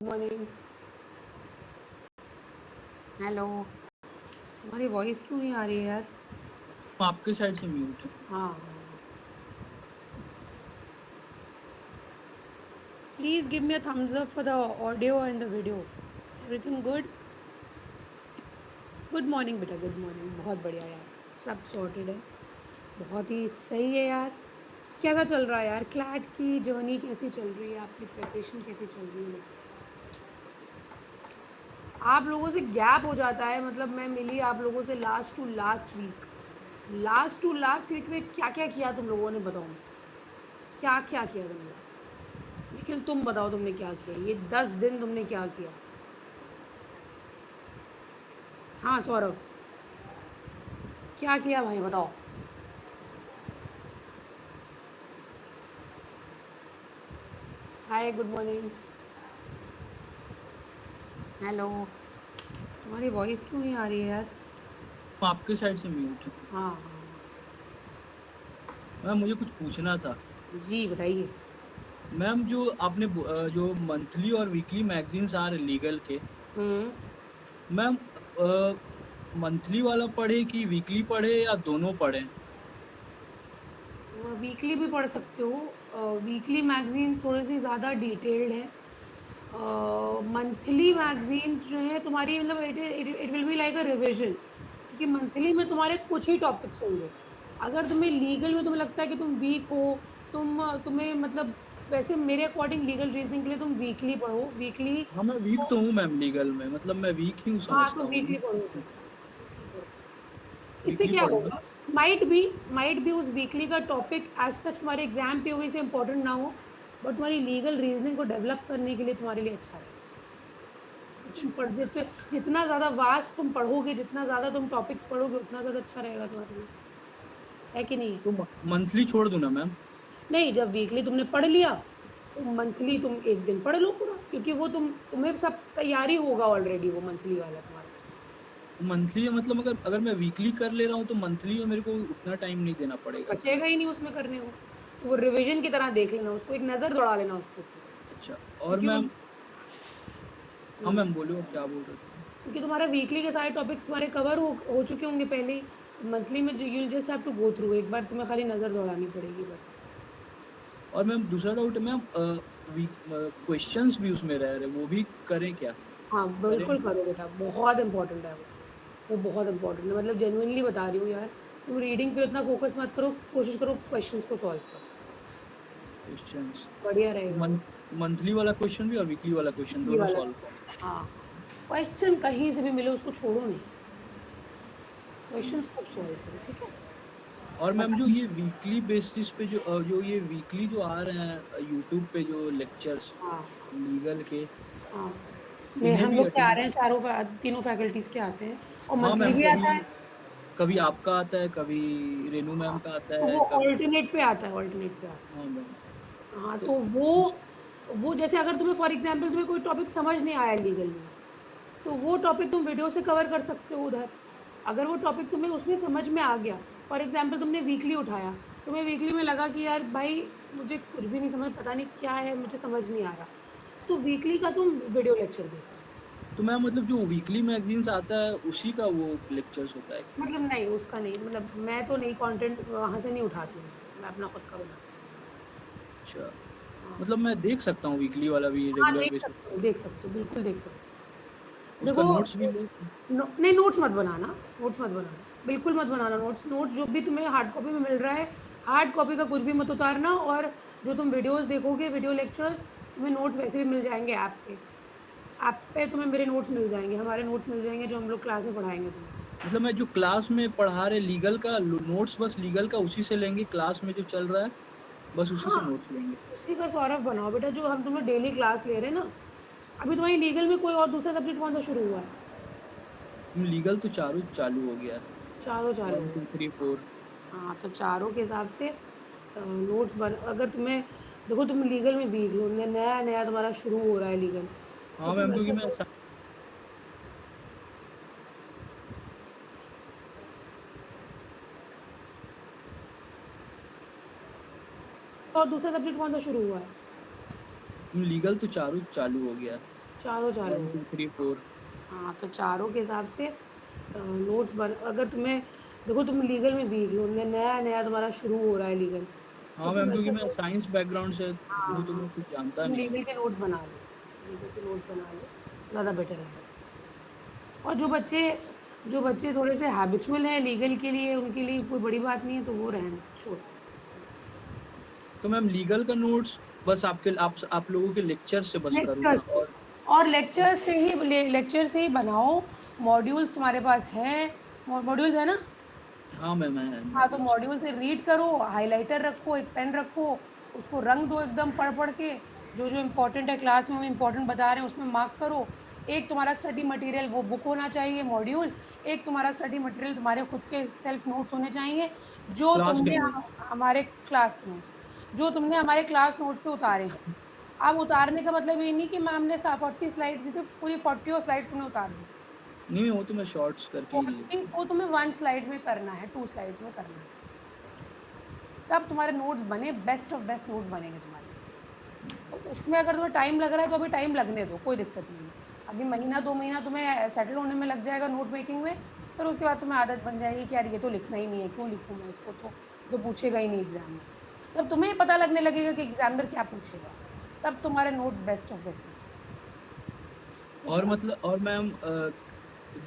Morning. Hello. तुम्हारी voice क्यों नहीं आ रही है यार? आपके साइड से म्यूट है। हाँ। Please give me a thumbs up for the audio and the video. Everything good? Good morning बेटा, गुड मॉर्निंग। बहुत बढ़िया यार, सब सॉर्टेड है। बहुत ही सही है यार। कैसा चल रहा है यार? क्लैट की जर्नी कैसी चल रही है? आपकी प्रिपरेशन कैसी चल रही है? आप लोगों से गैप हो जाता है, मतलब मैं मिली आप लोगों से last to last week. Last to last week में क्या क्या किया तुम लोगों ने, बताओ। क्या क्या किया तुमने? निखिल तुम बताओ, तुमने क्या किया ये 10 दिन? तुमने क्या किया? हाँ सौरभ, क्या किया भाई, बताओ। हाय, गुड मॉर्निंग। हेलो। तुम्हारी वॉइस क्यों नहीं आ रही है यार? आपके साइड से म्यूट है। हाँ। मैम मुझे कुछ पूछना था। जी बताइए। मैम जो आपने जो मंथली और वीकली मैगजीन्स आ रहे लीगल के, हम्म। मैम मंथली वाला पढ़े कि वीकली पढ़े या दोनों पढ़े? वीकली भी पढ़ सकते हो। वीकली मैगजीन्स थोड़ी सी ज़्यादा डिटेल्ड है। मंथली मैगजीन्स जो है तुम्हारी, मतलब it will be like a revision, क्योंकि मंथली में तुम्हारे कुछ ही टॉपिक्स होंगे। अगर तुम्हें लीगल में तुम्हें लगता है कि तुम वीक हो, तुम्हें मतलब, वैसे मेरे अकॉर्डिंग लीगल रीजनिंग के लिए तुम वीकली पढ़ो, वीकली। हाँ मैं वीक तो हूँ मैम लीगल में, मतलब मैं वीक ही हूँ हाँ समझता तो हूँ। वीकली पढ़ो वीक तुम। इससे वीकली क्या पढ़ूंगा। होगा? माइट भी उस वीकली का टॉपिक एज सच तुम्हारे एग्जाम पे वजह से इंपॉर्टेंट ना हो, बट तुम्हारी लीगल रीजनिंग को डेवलप करने के लिए तुम्हारे लिए अच्छा है। तुम अच्छा, पढ़ जितना ज़्यादा वास्ट तुम पढ़ोगे, जितना ज़्यादा तुम टॉपिक्स पढ़ोगे, उतना ज़्यादा अच्छा रहेगा तुम्हारे लिए। है कि नहीं? तो मंथली छोड़ दूँ ना मैम? नहीं, जब वीकली तुमने पढ़ लिया तो मंथली तुम एक दिन पढ़ लो पूरा, क्योंकि वो तुम्हें सब तैयारी होगा ऑलरेडी, वो मंथली वाला तुम्हारा। मंथली मतलब अगर अगर मैं वीकली कर ले रहा हूँ तो मंथली में मेरे को उतना टाइम नहीं देना तो पड़ेगा। बचेगा ही नहीं उसमें करने को। तो वो रिविजन की तरह देख लेना उसको, एक नज़र दौड़ा लेना उसको, अच्छा। और क्योंकि वो मैम, हाँ मैम बोलो क्या बोल रहे थे? क्योंकि तुम्हारा वीकली के सारे टॉपिक्स तुम्हारे कवर हो चुके होंगे पहले ही। तो मंथली में you just have to go through, एक बार तुम्हें खाली नज़र दौड़ानी पड़ेगी बस। और मैम दूसरा डाउट है मैम, वीक क्वेश्चंस भी उसमें रह रहे, वो भी करें क्या? हाँ करें बिल्कुल हम? करो बेटा, बहुत इंपॉर्टेंट है वो बहुत इंपॉर्टेंट है, मतलब जेन्युइनली बता रही हूँ यार। तुम रीडिंग पे उतना फोकस मत करो, कोशिश करो क्वेश्चंस को सॉल्व करो, क्वेश्चंस बढ़िया रहेगा वो। मंथली वाला क्वेश्चन भी और वीकली वाला क्वेश्चन ये दोनों वाला सॉल्व करें? हाँ, क्वेश्चन कहीं से भी मिले उसको छोड़ो नहीं, क्वेश्चंस ठीक। खूब सॉल्व करो, ठीक है? और मैम जो बताइए। ये वीकली बेसिस पे जो ये वीकली जो आ रहे हैं यूट्यूब पे जो लेक्चर्स हाँ लीगल के, हाँ, मैं इन्हें हम भी लोग के आ अटेंड? रहे हैं, तीनों फैकल्टीज़ के आते हैं, और हाँ मंथली मैम, भी कभी आता है। कभी आपका आता है, कभी रेनू हाँ, मैम का आता तो है, वो कभी। ऑल्टरनेट पे आता है, ऑल्टरनेट पे आता हाँ मैम। है। हाँ, तो तो वो जैसे अगर तुम्हें फॉर एग्ज़ाम्पल तुम्हें कोई टॉपिक समझ नहीं आया लीगल में, तो वो टॉपिक तुम वीडियो से कवर कर सकते हो उधर। अगर वो टॉपिक तुम्हें उसमें समझ में आ गया, फॉर एग्ज़ाम्पल तुमने वीकली उठाया, तुम्हें वीकली में लगा कि यार भाई मुझे कुछ भी नहीं समझ, पता नहीं क्या है, मुझे समझ नहीं आ रहा, तो वीकली का तुम वीडियो लेक्चर देखो। तो मैम मतलब जो वीकली मैगजीन्स आता है उसी का वो लेक्चर्स होता है क्या? मतलब नहीं, उसका नहीं, मतलब मैं तो नहीं, कंटेंट वहाँ से नहीं उठाती हूँ, मैं अपना खुद का बनाती अच्छा, हूँ। हाँ। मतलब मैं देख सकता हूँ वीकली वाला भी हाँ, रेगुलर बेसिस? देख सकते हो, बिल्कुल देख सकते हो। उसका देखो, नोट्स भी ले? नहीं नोट्स मत बनाना, बिल्कुल मत बनाना नोट्स। नोट्स जो भी तुम्हें हार्ड कॉपी में मिल रहा है, हार्ड कॉपी का कुछ भी मत उतारना, और जो तुम वीडियोज़ देखोगे, वीडियो लेक्चर्स, तुम्हें नोट्स वैसे भी मिल जाएँगे ऐप पे तुम्हें मेरे नोट्स मिल जाएँगे, हमारे नोट्स मिल जाएँगे जो हम लोग क्लास में पढ़ाएँगे तुम्हें। मतलब मैं जो क्लास में पढ़ा रहे लीगल का नोट्स, बस लीगल का उसी से लेंगे, क्लास में जो चल रहा है बस उसी से हाँ, नोट्स लेंगे? उसी का सौरभ बनाओ बेटा, जो हम तुम्हें डेली क्लास ले रहे हैं ना। अभी तुम्हारी लीगल में कोई और दूसरा सब्जेक्ट कौन-सा शुरू हुआ है? लीगल तो चारों चालू हो गया है। चारों चालू वन हुए टू हैं। थ्री फोर हाँ, तो चारों के हिसाब से नोट्स बन, अगर तुम्हें, देखो तुम लीगल में वीक हो, नया-नया तुम्हारा शुरू हो रहा है लीगल, तो हाँ तुम मैम, क्योंकि ऐसा मैं करो, और दूसरा सब्जेक्ट कौन-सा शुरू हुआ है? लीगल तो चारों चालू हो गया है। चारों 1 चालू। 2 3 4। हाँ, तो चारों के हिसाब से नोट्स बन अगर तुम्हें देखो तुम लीगल में वीक हो, नया-नया तुम्हारा शुरू हो रहा है लीगल, तो हाँ तुम मैम, क्योंकि ऐसे मैं नोट्स साइंस बैकग्राउंड से हाँ, हूँ तो हाँ, मैं कुछ जानता तुम नहीं हूँ। लीगल के नोट्स बना लो, लीगल के नोट्स बना लो, ज़्यादा बेटर रहेगा। और जो बच्चे थोड़े से हैबिचुअल हैं लीगल के लिए, उनके लिए कोई बड़ी बात नहीं है, तो वो रहने छोड़ सकते तो मैम लीगल का नोट्स बस आप लोगों के लेक्चर से बस हैं। करूँ ना? और लेक्चर से ही बनाओ, मॉड्यूल्स तुम्हारे पास हैं, मॉड्यूल्स है ना? हाँ मैम, है हाँ, तो मॉड्यूल्स। मॉड्यूल से रीड करो, हाइलाइटर रखो, एक पेन रखो, उसको रंग दो एकदम पढ़-पढ़ के, जो-जो इम्पोर्टेंट है क्लास में हम इम्पोर्टेंट बता रहे हैं उसमें मार्क करो। एक तुम्हारा स्टडी मटीरियल वो बुक होना चाहिए मॉड्यूल, एक तुम्हारा स्टडी मटीरियल तुम्हारे खुद के सेल्फ नोट्स होने चाहिए, जो क्लास के तुमने नोट्स। हमारे क्लास के नोट्स, जो तुमने हमारे क्लास नोट्स से उतारे हैं। अब उतारने का मतलब ये नहीं कि मैम ने सा 40 स्लाइड्स दी थी, पूरी 40 स्लाइड्स तुमने उतार दी। नहीं, वो तो मैं शॉर्ट्स करके ही 40 को तुम्हें 1 स्लाइड में करना है, 2 स्लाइड्स में करना है। तब तुम्हारे नोट्स बने, बेस्ट ऑफ बेस्ट नोट्स बनेंगे तुम्हारे। तो उसमें अगर तुम्हें टाइम लग रहा है तो अभी टाइम लगने दो, कोई दिक्कत नहीं है। अभी महीना 2 महीना तुम्हें सेटल होने में लग जाएगा नोट मेकिंग में, फिर उसके बाद तुम्हें आदत बन जाएगी कि यार ये तो लिखना ही नहीं है, क्यों लिखूँ मैं इसको, तो पूछेगा ही नहीं एग्ज़ाम में। तब तुम्हें पता लगने लगेगा कि एग्ज़ामिनर क्या पूछेगा, तब तुम्हारे नोट्स बेस्ट ऑफ बेस्ट निकलेंगे। ठीक और है? मतलब और मैम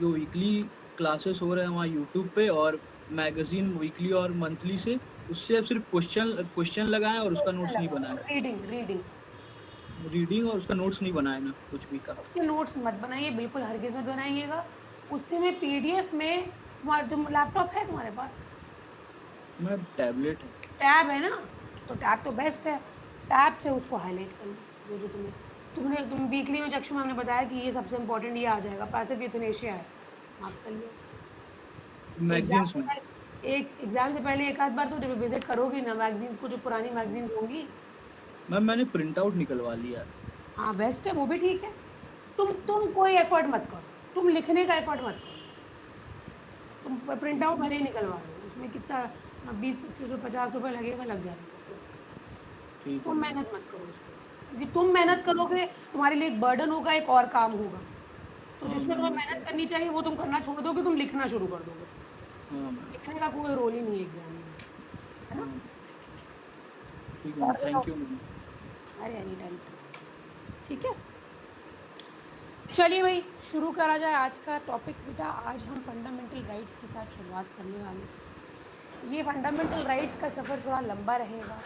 जो वीकली क्लासेस हो रहे हैं वहाँ यूट्यूब पे, और मैगज़ीन वीकली और मंथली से, उससे अब सिर्फ़ क्वेश्चन लगाएँ और उसका क्वेश्चन नोट्स नहीं लगाओ, बनाएँ। रीडिंग। रीडिंग और उसका नोट्स नहीं बनाए ना कुछ भी का। उसके नोट्स मत बनाइए, बिल्कुल हरगिज़ मत बनाइएगा। उससे मैं पीडीएफ में तुम्हारा जो लैपटॉप है तुम्हारे पास? मैम टैबलेट है। टैब है ना? तो टैब तो बेस्ट है। टैब से उसको हाइलाइट कर लो, जो-जो तुम वीकली में जक्शु मैम ने बताया कि ये सबसे इम्पोर्टेंट ये आ जाएगा, पैसिव यूथनेशिया है, मार्क कर लिया। मैगज़ीन्स में। एग्ज़ाम से पहले एक आध बार तो रिविज़िट करोगे ना मैगज़ीन्स को, जो पुरानी मैगज़ीन्स होंगी। मैम मैंने प्रिंट आउट निकलवा लिया है। हाँ, बेस्ट है, वो भी ठीक है। तुम कोई एफ़र्ट मत करो, तुम लिखने का एफ़र्ट मत करो। तुम प्रिंट ठीक आउट है मैम। भले ही निकलवा लो, उसमें कितना 20-25 ₹50 लगेगा, लग जाएगा। ठीक है तुम मैम। मेहनत मत करो उसपे, क्योंकि तुम मेहनत ठीक है मैम। करोगे, तुम्हारे लिए एक बर्डन होगा, एक और काम होगा। तो हाँ जिसमें मैम, तुम्हें वो तो मेहनत है। करनी चाहिए, वो तुम करना छोड़ दोगे, तुम लिखना शुरू कर दोगे। हाँ मैम। लिखने का कोई रोल ही नहीं है एग्ज़ाम में, है ना? हाँ, ठीक है मैम, और बताओ? Thank you ma'am. अरे एनी टाइम। ठीक है? चलिए भाई, शुरू करा जाए आज का टॉपिक। बेटा, आज हम फंडामेंटल राइट्स के साथ शुरुआत करने वाले हैं। ये फंडामेंटल राइट्स का सफ़र थोड़ा लंबा रहेगा।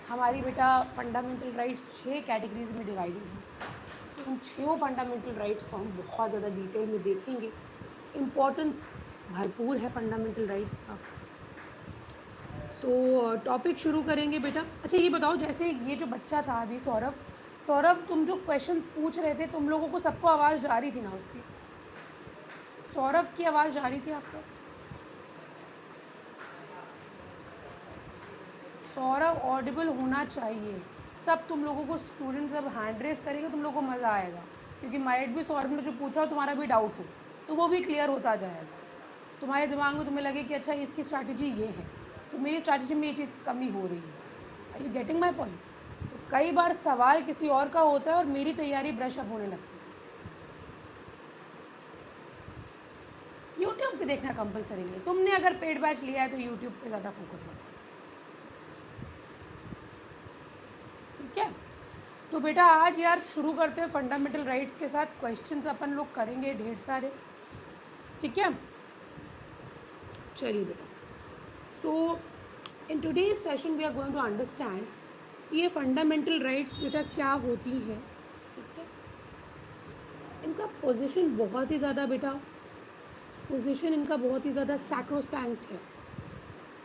हमारी बेटा फंडामेंटल राइट्स 6 कैटेगरीज़ में डिवाइडेड हैं। तो उन 6 फंडामेंटल राइट्स को हम बहुत ज़्यादा डिटेल में देखेंगे। इम्पोर्टेंस भरपूर है फंडामेंटल राइट्स का। तो टॉपिक शुरू करेंगे बेटा। अच्छा ये बताओ, जैसे ये जो बच्चा था अभी सौरभ, तुम जो क्वेश्चंस पूछ रहे थे, तुम लोगों को सबको आवाज़ जा रही थी ना उसकी? सौरभ की आवाज़ जा रही थी आपको? सौरभ ऑडिबल होना चाहिए, तब तुम लोगों को स्टूडेंट जब हैंड रेस करेंगे तुम लोगों को मज़ा आएगा, क्योंकि माइट भी सौरभ ने जो पूछा हो तुम्हारा भी डाउट हो, तो वो भी क्लियर होता जाएगा। तुम्हारे दिमाग में तुम्हें लगे कि अच्छा इसकी स्ट्रैटेजी ये है, तो मेरी स्ट्रैटेजी में ये चीज़ की कमी हो रही है। Are you getting my point? तो कई बार सवाल किसी और का होता है और मेरी तैयारी ब्रश अप होने लगती है। यूट्यूब पे देखना कंपलसरी नहीं है। तुमने अगर पेड बैच लिया है तो यूट्यूब पे ज़्यादा फोकस मत करो, ठीक है? तो बेटा आज यार शुरू करते हैं फंडामेंटल राइट्स के साथ। क्वेश्चंस अपन लोग करेंगे ढेर सारे, ठीक है? चलिए बेटा, so in today's session we are going to understand कि ये फंडामेंटल राइट्स बेटा क्या होती हैं, ठीक है? इनका पोजीशन बहुत ही ज़्यादा बेटा, पोजीशन इनका बहुत ही ज़्यादा सैक्रोसैंक्ट है।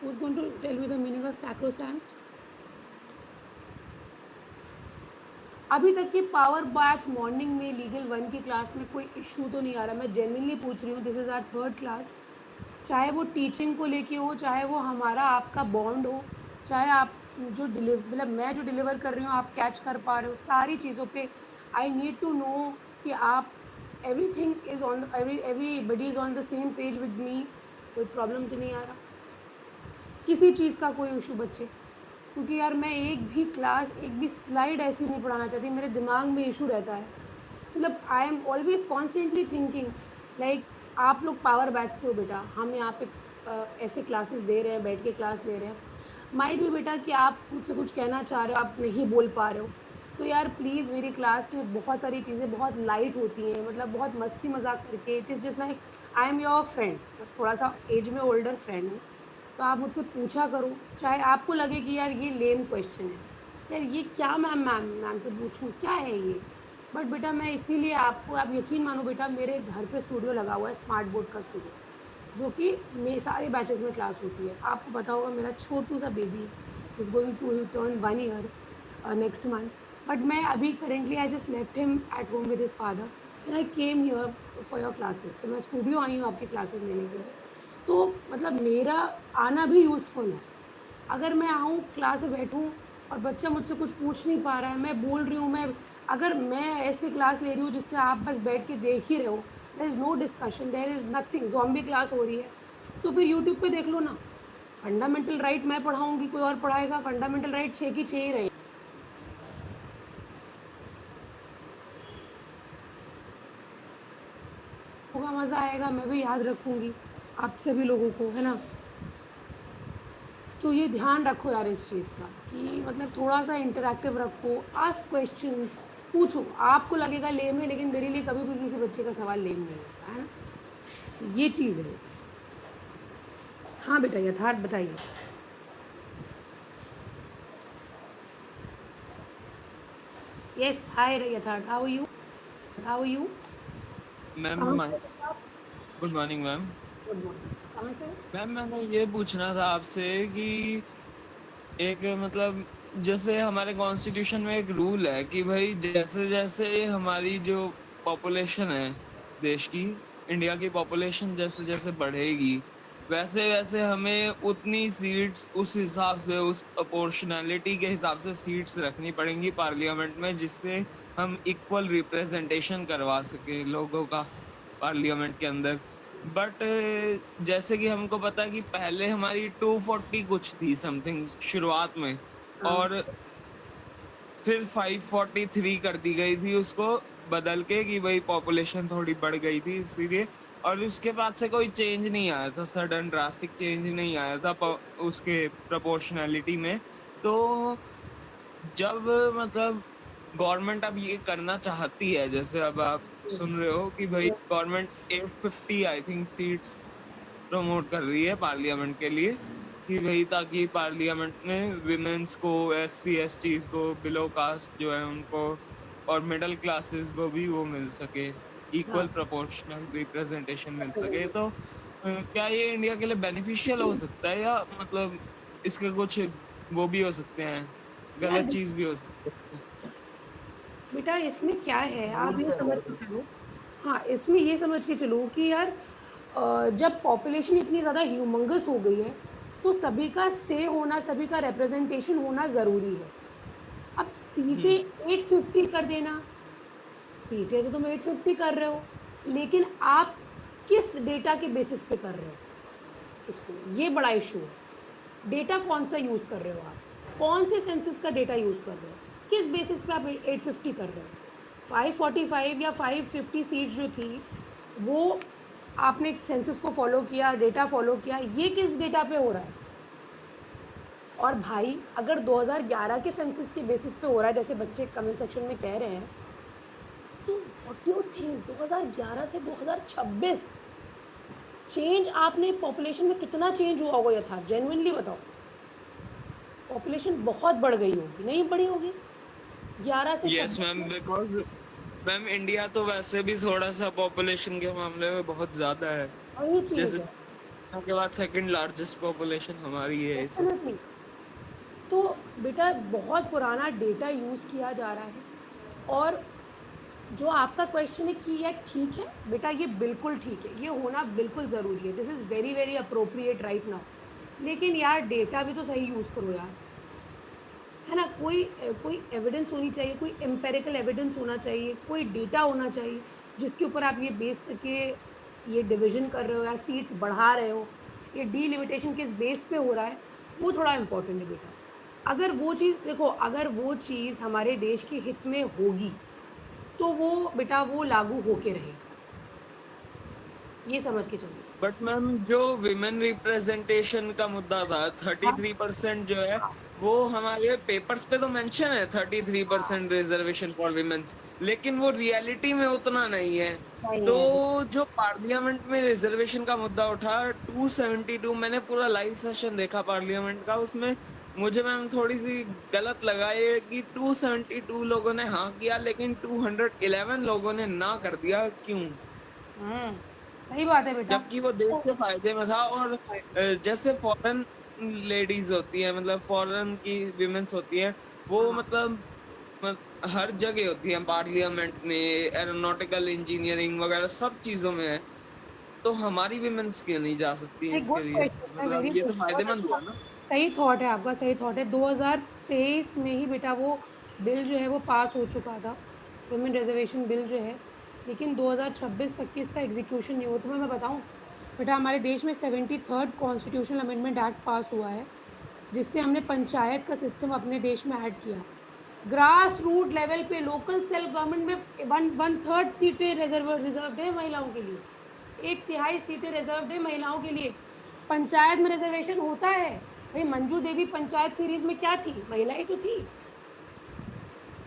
Who is going to tell me the meaning of sacrosanct? अभी तक की पावर बैच मॉर्निंग में लीगल 1 की क्लास में कोई इशू तो नहीं आ रहा। मैं जेन्युइनली पूछ रही हूँ, this is our third class. चाहे वो टीचिंग को लेके हो, चाहे वो हमारा आपका बॉन्ड हो, चाहे आप जो मतलब मैं जो डिलीवर कर रही हूँ आप कैच कर पा रहे हो, सारी चीज़ों पे आई नीड टू नो कि आप everything is on, everybody is on the same page with me. कोई प्रॉब्लम तो नहीं आ रहा किसी चीज़ का, कोई इशू बच्चे? क्योंकि यार मैं एक भी क्लास, एक भी स्लाइड ऐसी नहीं पढ़ाना चाहती, मेरे दिमाग में इशू रहता है मतलब I am always constantly thinking like आप लोग पावर बैच से हो बेटा, हम यहाँ पे ऐसे क्लासेस दे रहे हैं, बैठ के क्लास ले रहे हैं। माइट भी बेटा कि आप मुझसे कुछ कहना चाह रहे हो, आप नहीं बोल पा रहे हो, तो यार प्लीज़ मेरी क्लास में बहुत सारी चीज़ें बहुत लाइट होती हैं, मतलब बहुत मस्ती मजाक करके, it is just like I am your friend, बस थोड़ा सा एज में ओल्डर फ्रेंड हूँ। तो आप मुझसे पूछा करो, चाहे आपको लगे कि यार ये लेम क्वेश्चन है, यार ये क्या मैम से पूछूँ, क्या है ये? बट बेटा मैं इसीलिए आपको, आप यकीन मानो बेटा, मेरे घर पे स्टूडियो लगा हुआ है, स्मार्ट बोर्ड का स्टूडियो, जो कि मेरे सारे बैचेज़ में क्लास होती है। आपको पता होगा मेरा छोटू-सा baby is going to turn 1 year next month, but मैं अभी currently I just left him at home with his father and I came here for your classes, तो मैं स्टूडियो आई हूँ आपकी क्लासेस लेने के लिए। तो मतलब मेरा आना भी यूज़फुल है। अगर मैं आऊँ, क्लास में बैठूँ और बच्चा मुझसे कुछ पूछ नहीं पा रहा है, मैं बोल रही हूँ, मैं अगर मैं ऐसी क्लास ले रही हूँ जिससे आप बस बैठ के देख ही रहे हो, there is no discussion, there is nothing, zombie class हो रही है, तो फिर यूट्यूब पे देख लो ना। फंडामेंटल राइट मैं पढ़ाऊँगी, कोई और पढ़ाएगा, फंडामेंटल राइट 6 की 6 ही रहेंगी। होगा, मज़ा आएगा, मैं भी याद रखूँगी आप सभी लोगों को, है ना? तो ये ध्यान रखो यार इस चीज़ का कि मतलब थोड़ा-सा इंटरैक्टिव रखो, आस्क क्वेश्चंस, पूछो। आपको लगेगा लेम है, लेकिन मेरे लिए कभी भी किसी बच्चे का सवाल लेम नहीं होता, है ना? तो ये चीज़ है। हाँ बेटा, यथार्थ बताइए। Yes, hi Yatharth, how are you? How are you? Ma'am कहाँ से हो आप? Good morning ma'am. Good morning. कहाँ से हो? मैम मैंने ये पूछना था आपसे कि एक मतलब जैसे हमारे कॉन्स्टिट्यूशन में एक रूल है कि भाई जैसे-जैसे हमारी जो पॉपुलेशन है देश की, इंडिया की पॉपुलेशन जैसे-जैसे बढ़ेगी, वैसे-वैसे हमें उतनी सीट्स उस हिसाब से उस प्रोपोर्शनैलिटी के हिसाब से सीट्स रखनी पड़ेंगी पार्लियामेंट में जिससे हम इक्वल रिप्रेजेंटेशन करवा सकें लोगों का पार्लियामेंट के अंदर। बट जैसे कि हमको पता है कि पहले हमारी 240 कुछ थी समथिंग शुरुआत में हाँ, और फिर 543 कर दी गई थी उसको बदल के कि भाई पॉपुलेशन थोड़ी बढ़ गई थी इसीलिए और उसके बाद से कोई चेंज नहीं आया था, सडन ड्रास्टिक चेंज नहीं आया था उसके प्रोपोर्शनैलिटी में। तो जब मतलब गवर्नमेंट अब ये करना चाहती है, जैसे अब आप यस, सुन रहे हो कि भाई yes, government 850 I think seats promote कर रही है पार्लियामेंट के लिए कि भाई ताकि पार्लियामेंट में विमेन्स को, एससी एसटीज को, बिलो कास्ट जो है उनको और मिडिल क्लासेस को भी वो मिल सके, हाँ, इक्वल प्रोपोर्शनल रिप्रेजेंटेशन मिल सके। रिप्रेजेंटेशन। तो क्या ये इंडिया के लिए बेनिफिशियल हो सकता है या मतलब इसके कुछ वो भी हो सकते हैं, यार गलत चीज भी हो सकती है? बेटा इसमें क्या है, आप रूल्स ये समझ के है। चलो, हाँ, इसमें ये समझ के चलो कि यार जब पॉपुलेशन इतनी ज़्यादा ह्यूमंगस हो गई है, तो सभी का से होना, सभी का रिप्रेजेंटेशन होना ज़रूरी है। अब सीटें हुँ, 850 कर देना, सीटें तो तुम 850 कर रहे हो, लेकिन आप किस डेटा के बेसिस पे कर रहे हो इसको? ये बड़ा इश्यू है। डेटा कौन-सा यूज़ कर रहे हो आप? कौन से सेंसस का डेटा यूज़ कर रहे हो? किस बेसिस पे आप 850 कर रहे हो? 545 या 550 सीट्स जो थी, वो आपने सेंसस को फ़ॉलो किया, डेटा फ़ॉलो किया, ये किस डेटा पे हो रहा है? और भाई अगर 2011 के सेंसस के बेसिस पे हो रहा है, जैसे बच्चे कमेंट सेक्शन में कह रहे हैं, तो व्हाट डू यू थिंक 2011 से 2026 चेंज, आपने पॉपुलेशन में कितना चेंज हुआ होगा यथार्थ, जेन्युइनली बताओ? पॉपुलेशन बहुत बढ़ गई होगी, नहीं बढ़ी होगी? 11 से यस 26 मैम में बिकॉज़ मैम इंडिया तो वैसे भी थोड़ा-सा पॉपुलेशन के मामले में बहुत ज़्यादा है। वही जैसे चीज़ है, चाइना के बाद सेकंड लार्जेस्ट पॉपुलेशन हमारी है इस वक़्त। डेफ़िनिटली। तो बेटा बहुत पुराना डेटा यूज़ किया जा रहा है, और जो आपका क्वेश्चन है कि ये ठीक है, बेटा ये बिल्कुल ठीक है, ये होना बिल्कुल ज़रूरी है, this is very, very appropriate right now. लेकिन यार डेटा भी तो सही यूज़ करो यार, है ना? कोई एविडेंस होनी चाहिए, कोई एम्पिरिकल एविडेंस होना चाहिए, कोई डेटा होना चाहिए, जिसके ऊपर आप ये बेस करके ये डिवीज़न कर रहे हो या सीट्स बढ़ा रहे हो, ये डिलिमिटेशन किस बेस पे हो रहा है, वो थोड़ा इम्पोर्टेंट है बेटा। अगर वो चीज़ देखो, अगर वो चीज़ हमारे देश के हित में होगी, तो वो बेटा वो लागू होके रहेगा, ये समझ के चलिए। बट मैम जो विमेन रिप्रेजेंटेशन का मुद्दा था, हाँ 33% जो है हाँ वो हमारे पेपर्स पे तो मेंशन है 33% रिजर्वेशन फॉर विमेन्स, लेकिन वो रियलिटी में उतना नहीं है। नहीं तो है बेटा। जो पार्लियामेंट में रिजर्वेशन का मुद्दा उठा 272, मैंने पूरा लाइव सेशन देखा पार्लियामेंट का, उसमें मुझे मैम थोड़ी सी गलत लगा ये कि 272 लोगों ने हाँ किया लेकिन 211 लोगों ने ना कर दिया, क्यों? हम्म, सही बात है बेटा। जबकि वो देश के फायदे में था। और जैसे फॉरेन लेडीज होती है, मतलब फॉरेन की विमेन्स होती हैं, वो हाँ हर जगह होती है, पार्लियामेंट में, एरोनॉटिकल इंजीनियरिंग वगैरह सब चीजों में है, तो हमारी विमेन्स क्यों नहीं जा सकती हैं नहीं, गुड इसके लिए? क्वेश्चन है, वेरी मतलब ये गुड, तो बहुत फायदेमंद अच्छा। हुआ ना। सही थॉट है आपका, सही थॉट है। 2023 में ही बेटा वो बिल जो है वो पास हो चुका था, वुमेन रिजर्वेशन बिल जो है, लेकिन 2026 तक की इसका एग्जीक्यूशन नहीं हुआ। तुम्हें मैं बताऊँ बेटा, हमारे देश में 73rd कॉन्स्टिट्यूशनल अमेंडमेंट एक्ट पास हुआ है, जिससे हमने पंचायत का सिस्टम अपने देश में ऐड किया। ग्रास रूट लेवल पे लोकल सेल्फ गवर्नमेंट में वन थर्ड सीटें रिजर्व्ड है महिलाओं के लिए, 1/3 सीटें रिजर्व्ड है महिलाओं के लिए। पंचायत में रिजर्वेशन होता है भाई। मंजू देवी पंचायत सीरीज में क्या थी? महिला ही तो थी,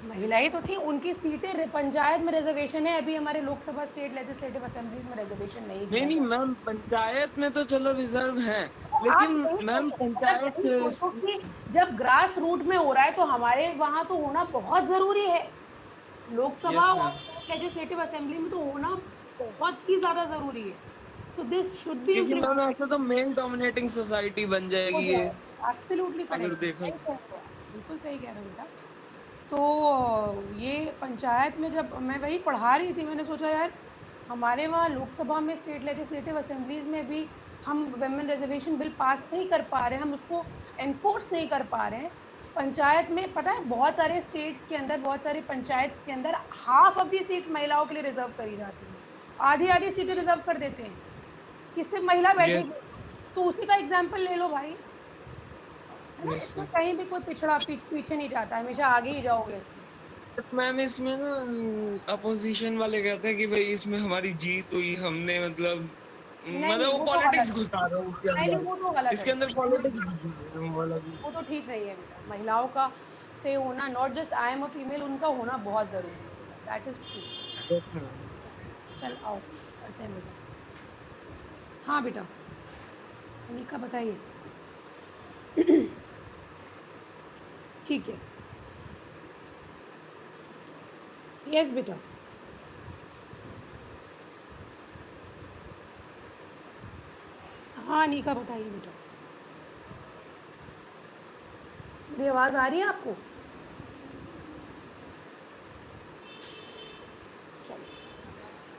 महिला ही तो थी। उनकी सीटें पंचायत में रिजर्वेशन है, अभी हमारे लोकसभा स्टेट लेजिस्लेटिव असेंबलीज में रिजर्वेशन नहीं नहीं दिया नहीं गया। मैम, पंचायत में तो चलो रिजर्व है, आप लेकिन यही मैम सोचो, मतलब पंचायत यही से। सोचो कि जब ग्रास रूट में हो रहा है तो हमारे वहां तो होना बहुत जरूरी है। लोकसभा यस और मैम, स्टेट लेजिस्लेटिव असेंबली में तो होना बहुत ही ज्यादा जरूरी है। सो दिस शुड बी क्योंकि मैम इम्प्लीमेंटेड। ऐसा तो मेल डोमिनेटिंग सोसाइटी बन हो जाएगी ये, जाएगा, एब्सोल्युटली अगर करेक्ट, देखा सही जाए। कह रहे हो आप, बिल्कुल सही कह रहे हो बेटा। तो ये पंचायत में जब मैं वही पढ़ा रही थी, मैंने सोचा यार हमारे वहाँ लोकसभा में स्टेट लेजिस्लेटिव असेंबलीज में भी हम वुमेन रिजर्वेशन बिल पास नहीं कर पा रहे हैं, हम उसको एनफोर्स नहीं कर पा रहे हैं। पंचायत में पता है बहुत सारे स्टेट्स के अंदर, बहुत सारी पंचायत के अंदर हाफ ऑफ दी सीट्स महिलाओं के लिए रिजर्व करी जाती हैं, आधी आधी सीटें रिजर्व कर देते हैं कि सिर्फ महिला यस बैठेगी। तो उसी का एग्जाम्पल ले लो भाई, है ना? यस इसमें कहीं भी कोई पिछड़ा पीछे नहीं जाता, हमेशा आगे ही जाओगे इसमें। मैम, इसमें ना अपोजिशन वाले कहते हैं कि भाई इसमें हमारी जीत हुई, हमने नहीं नहीं, वो वो तो पॉलिटिक्स गलत है। घुसा रहे हैं इसके नहीं नहीं, अंदर। वो तो गलत है इसके अंदर बेटा, पॉलिटिक्स घुसा रहे हैं वो वाला भी। वो तो ठीक नहीं है बेटा। महिलाओं का से होना, not just I am a female, उनका होना बहुत जरूरी है बेटा, that is true. Yes, ma'am. चल आओ करते हैं बेटा। हाँ बेटा, अनिका बताइए। ठीक है, यस बेटा। हाँ अनिका बताइए बेटा, मेरी आवाज़ आ रही है आपको? चलो,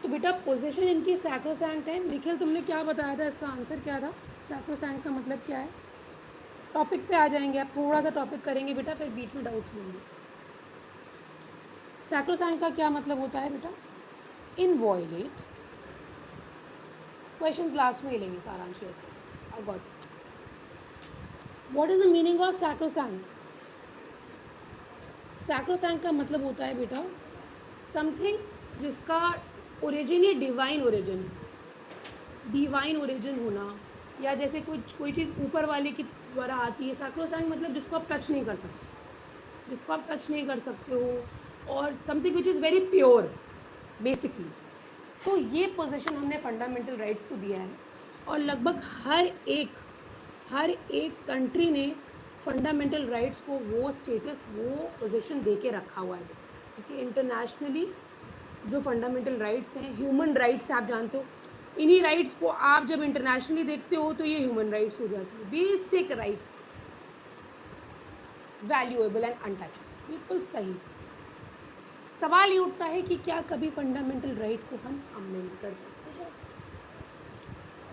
तो बेटा पोजीशन इनकी सैक्रोसैंक्ट है। निखिल तुमने क्या बताया था, इसका आंसर क्या था? सैक्रोसैंक्ट का मतलब क्या है? टॉपिक पे आ जाएंगे, आप थोड़ा सा टॉपिक करेंगे बेटा, फिर बीच में डाउट्स लेंगे। सैक्रोसैंक्ट का क्या मतलब होता है बेटा? इनवॉयलेट। क्वेश्चंस लास्ट में ही लेंगे सारांश। Yes I got. What is the meaning of sacrosanct? Sacrosanct का मतलब होता है बेटा समथिंग जिसका ओरिजिन ही डिवाइन ओरिजिन, डिवाइन ओरिजिन होना, या जैसे कोई चीज़ ऊपर वाले की द्वारा आती है। सैक्रोसैंक्ट मतलब जिसको आप टच नहीं कर सकते, जिसको आप टच नहीं कर सकते हो, और something which is very pure basically. तो ये पोजीशन हमने फंडामेंटल राइट्स को दिया है, और लगभग हर एक कंट्री ने फंडामेंटल राइट्स को वो स्टेटस, वो पोजीशन दे के रखा हुआ है। ठीक है, इंटरनेशनली जो फंडामेंटल राइट्स हैं, ह्यूमन राइट्स आप जानते हो, इन्हीं राइट्स को आप जब इंटरनेशनली देखते हो तो ये ह्यूमन राइट्स हो जाती है, basic rights, valuable and untouchable. बिल्कुल सही। सवाल ये उठता है कि क्या कभी फंडामेंटल राइट को हम अमेंड कर सकते हैं?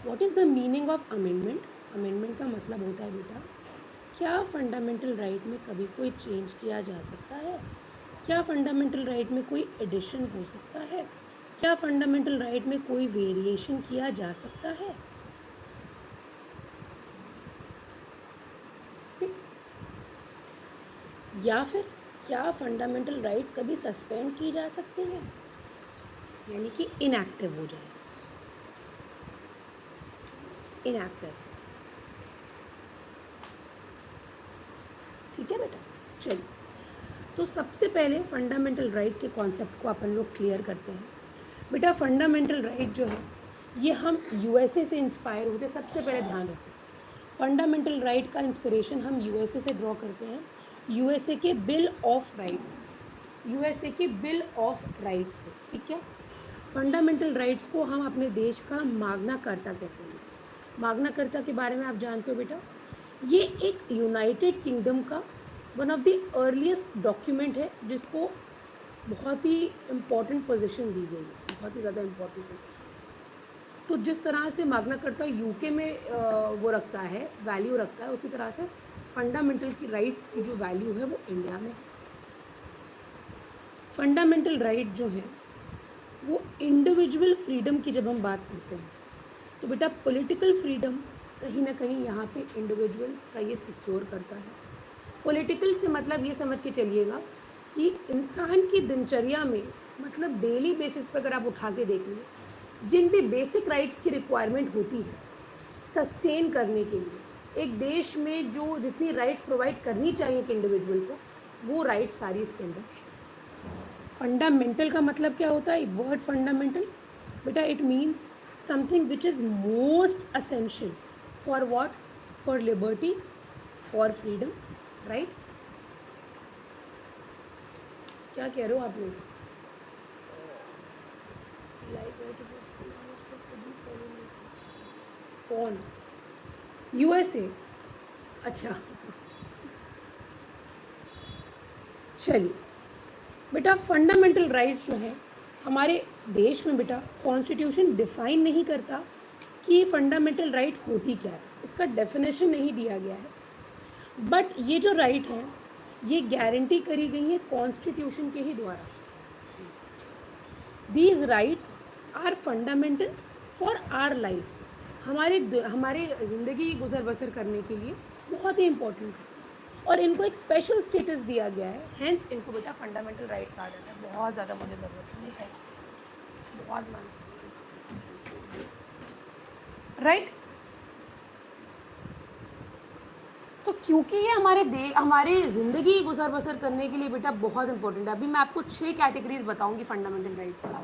What is the meaning of amendment? Amendment का मतलब होता है बेटा, क्या फंडामेंटल राइट में कभी कोई चेंज किया जा सकता है? क्या फंडामेंटल राइट में कोई एडिशन हो सकता है? क्या फंडामेंटल राइट में कोई वेरिएशन किया जा सकता है? या फिर क्या फंडामेंटल राइट्स कभी सस्पेंड की जा सकती हैं, यानी कि इनएक्टिव हो जाए, इनएक्टिव। ठीक है बेटा, चलिए तो सबसे पहले फंडामेंटल राइट के कॉन्सेप्ट को अपन लोग क्लियर करते हैं। बेटा फंडामेंटल राइट जो है ये हम यूएसए से इंस्पायर होते, सबसे पहले ध्यान रखें फंडामेंटल राइट का इंस्पिरेशन हम यूएसए से ड्रॉ करते हैं, यूएसए के बिल ऑफ राइट्स, यूएसए के बिल ऑफ राइट्स से। ठीक है, फंडामेंटल राइट्स को हम अपने देश का माग्ना कार्टा कहते हैं। माग्ना कार्टा के बारे में आप जानते हो बेटा, ये एक यूनाइटेड किंगडम का one of the earliest document है जिसको बहुत ही इम्पॉर्टेंट पोजीशन दी गई है, बहुत ही ज़्यादा इम्पॉर्टेंट पोजीशन। तो जिस तरह से माग्ना कार्टा यूके में वो रखता है, वैल्यू रखता है, उसी तरह से फंडामेंटल की राइट्स की जो वैल्यू है वो इंडिया में है। फंडामेंटल राइट जो है वो इंडिविजुअल फ्रीडम की जब हम बात करते हैं तो बेटा पॉलिटिकल फ्रीडम कहीं ना कहीं यहाँ पे इंडिविजुअल्स का ये सिक्योर करता है। पॉलिटिकल से मतलब ये समझ के चलिएगा कि इंसान की दिनचर्या में, मतलब डेली बेसिस पर अगर आप उठा के देख लें, जिन भी बेसिक राइट्स की रिक्वायरमेंट होती है सस्टेन करने के लिए, एक देश में जो जितनी राइट्स प्रोवाइड करनी चाहिए एक इंडिविजुअल को, वो राइट्स सारी इसके अंदर है। फंडामेंटल का मतलब क्या होता है, वर्ड फंडामेंटल बेटा it means something which is most essential for what, for liberty, for freedom, right. क्या कह रहे हो आप लोग? कौन? यूएसए? अच्छा चलिए बेटा फंडामेंटल राइट्स जो है हमारे देश में बेटा कॉन्स्टिट्यूशन डिफाइन नहीं करता कि फंडामेंटल राइट होती क्या है, इसका डेफिनेशन नहीं दिया गया है। बट ये जो राइट है ये गारंटी करी गई है कॉन्स्टिट्यूशन के ही द्वारा। These rights are fundamental for our life, हमारे ज़िंदगी गुजर बसर करने के लिए बहुत ही इम्पोर्टेंट है और इनको एक स्पेशल स्टेटस दिया गया है, हेंस इनको बेटा फंडामेंटल राइट कहा जाता है। बहुत ज़्यादा मुझे ज़रूरत नहीं है, बहुत मान राइट। तो क्योंकि ये हमारे ज़िंदगी गुजर बसर करने के लिए बेटा बहुत इंपॉर्टेंट है। अभी मैं आपको 6 कैटेगरीज बताऊंगी फंडामेंटल राइट्स का,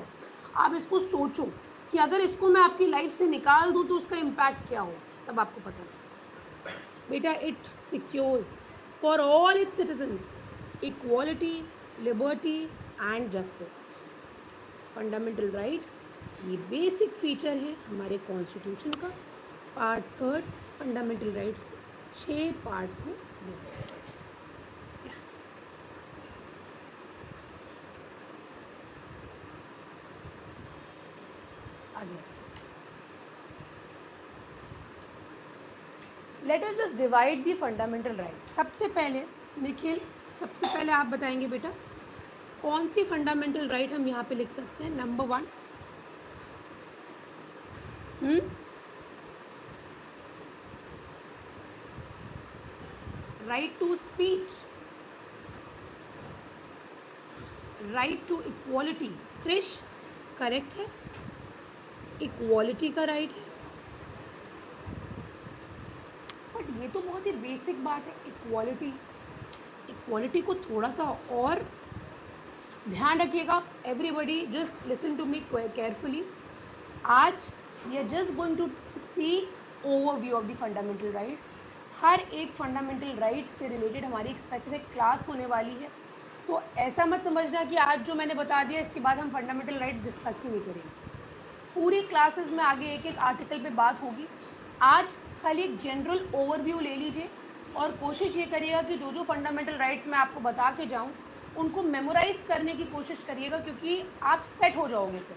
आप इसको सोचो कि अगर इसको मैं आपकी लाइफ से निकाल दूं तो उसका इम्पैक्ट क्या हो, तब आपको पता है बेटा। It secures for all it's citizens equality, liberty and justice. Fundamental rights ये बेसिक फीचर है हमारे कॉन्स्टिट्यूशन का। पार्ट 3 फंडामेंटल राइट्स 6 पार्ट्स में डिवाइड है। आगे let us just divide the fundamental right. सबसे पहले निखिल, सबसे पहले आप बताएंगे बेटा कौन सी फंडामेंटल राइट हम यहाँ पे लिख सकते हैं। Number 1 right to speech, right to equality. Krish correct है, इक्वालिटी का राइट है, बट ये तो बहुत ही बेसिक बात है इक्वालिटी। इक्वालिटी को थोड़ा सा और ध्यान रखिएगा। Everybody just listen to me carefully. आज we are just going to see overview of the fundamental rights. हर एक फंडामेंटल राइट से रिलेटेड हमारी एक स्पेसिफिक क्लास होने वाली है, तो ऐसा मत समझना कि आज जो मैंने बता दिया इसके बाद हम फंडामेंटल राइट्स डिस्कस ही नहीं करेंगे। पूरी क्लासेस में आगे एक एक आर्टिकल पे बात होगी। आज खाली एक जनरल ओवरव्यू ले लीजिए और कोशिश ये करिएगा कि जो जो फंडामेंटल राइट्स मैं आपको बता के जाऊँ उनको मेमोराइज करने की कोशिश करिएगा, क्योंकि आप सेट हो जाओगे। फिर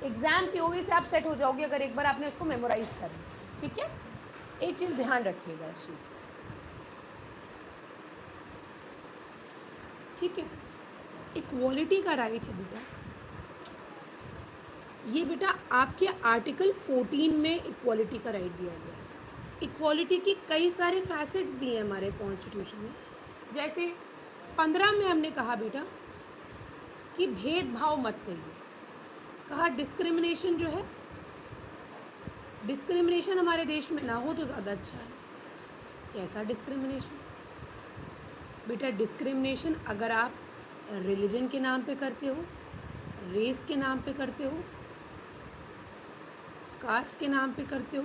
एग्जाम पीओवी से आप सेट हो जाओगे अगर एक बार आपने उसको मेमोराइज कर लिया। ठीक है, एक चीज़ ध्यान रखिएगा इस चीज़ को। ठीक है, इक्वालिटी का राइट है बेटा, ये बेटा आपके आर्टिकल 14 में इक्वालिटी का राइट दिया गया है। इक्वालिटी की कई सारे फैसेट्स दिए हैं हमारे कॉन्स्टिट्यूशन में, जैसे 15 में हमने कहा बेटा कि भेदभाव मत करिए, कहा डिस्क्रिमिनेशन जो है, डिस्क्रिमिनेशन हमारे देश में ना हो तो ज़्यादा अच्छा है। कैसा डिस्क्रिमिनेशन बेटा? डिस्क्रिमिनेशन अगर आप रिलीजन के नाम पे करते हो, रेस के नाम पे करते हो, कास्ट के नाम पे करते हो,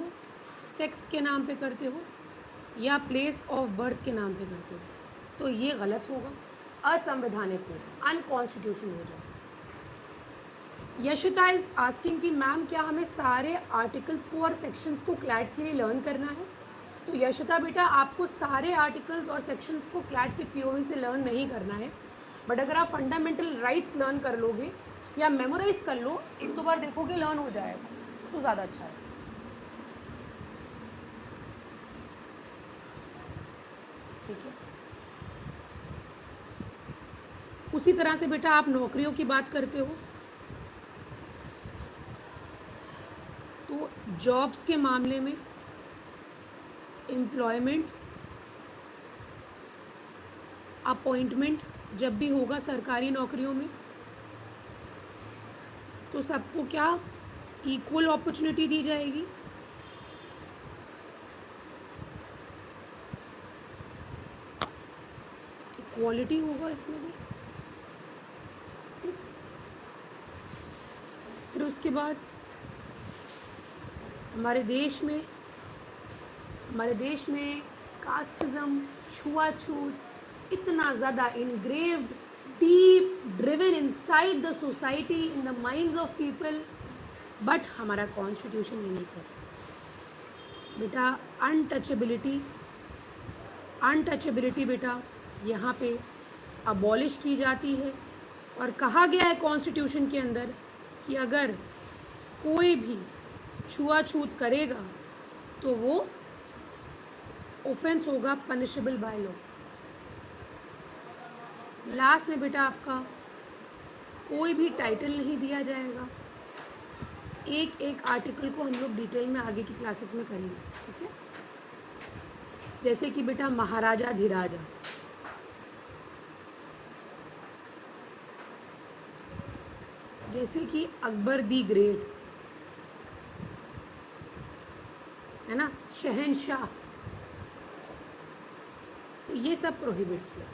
सेक्स के नाम पे करते हो, या प्लेस ऑफ बर्थ के नाम पे करते हो, तो ये गलत होगा, असंवैधानिक होगा, अनकॉन्स्टिट्यूशन हो जाएगा। यशिता इज आस्किंग कि मैम क्या हमें सारे आर्टिकल्स को और सेक्शंस को क्लैट के लिए लर्न करना है? तो यशिता बेटा आपको सारे आर्टिकल्स और सेक्शंस को क्लैट के पीओवी से लर्न नहीं करना है, बट अगर आप फंडामेंटल राइट्स लर्न कर लोगे या मेमोराइज कर लो, एक दो बार देखोगे लर्न हो जाएगा, तो ज़्यादा अच्छा है। ठीक है, उसी तरह से बेटा आप नौकरियों की बात करते हो, तो जॉब्स के मामले में एम्प्लॉयमेंट, अपॉइंटमेंट जब भी होगा सरकारी नौकरियों में, तो सबको क्या इक्वल अपॉर्चुनिटी दी जाएगी। इक्वालिटी होगा इसमें भी। ठीक, फिर उसके बाद हमारे देश में कास्टिज्म, छुआछूत इतना ज़्यादा engraved, deep driven inside the society, in the minds of people, but हमारा कॉन्स्टिट्यूशन ये नहीं करता बेटा। अनटचेबिलिटी बेटा यहाँ पे अबॉलिश की जाती है, और कहा गया है कॉन्स्टिट्यूशन के अंदर कि अगर कोई भी छुआछूत करेगा तो वो ऑफेंस होगा, पनिशेबल बाय लॉ। लास्ट में बेटा आपका कोई भी टाइटल नहीं दिया जाएगा। एक एक आर्टिकल को हम लोग डिटेल में आगे की क्लासेस में करेंगे। ठीक है, जैसे कि बेटा महाराजा धीराजा, जैसे कि अकबर दी ग्रेट, है ना, शहनशाह, तो ये सब प्रोहिबिट किया।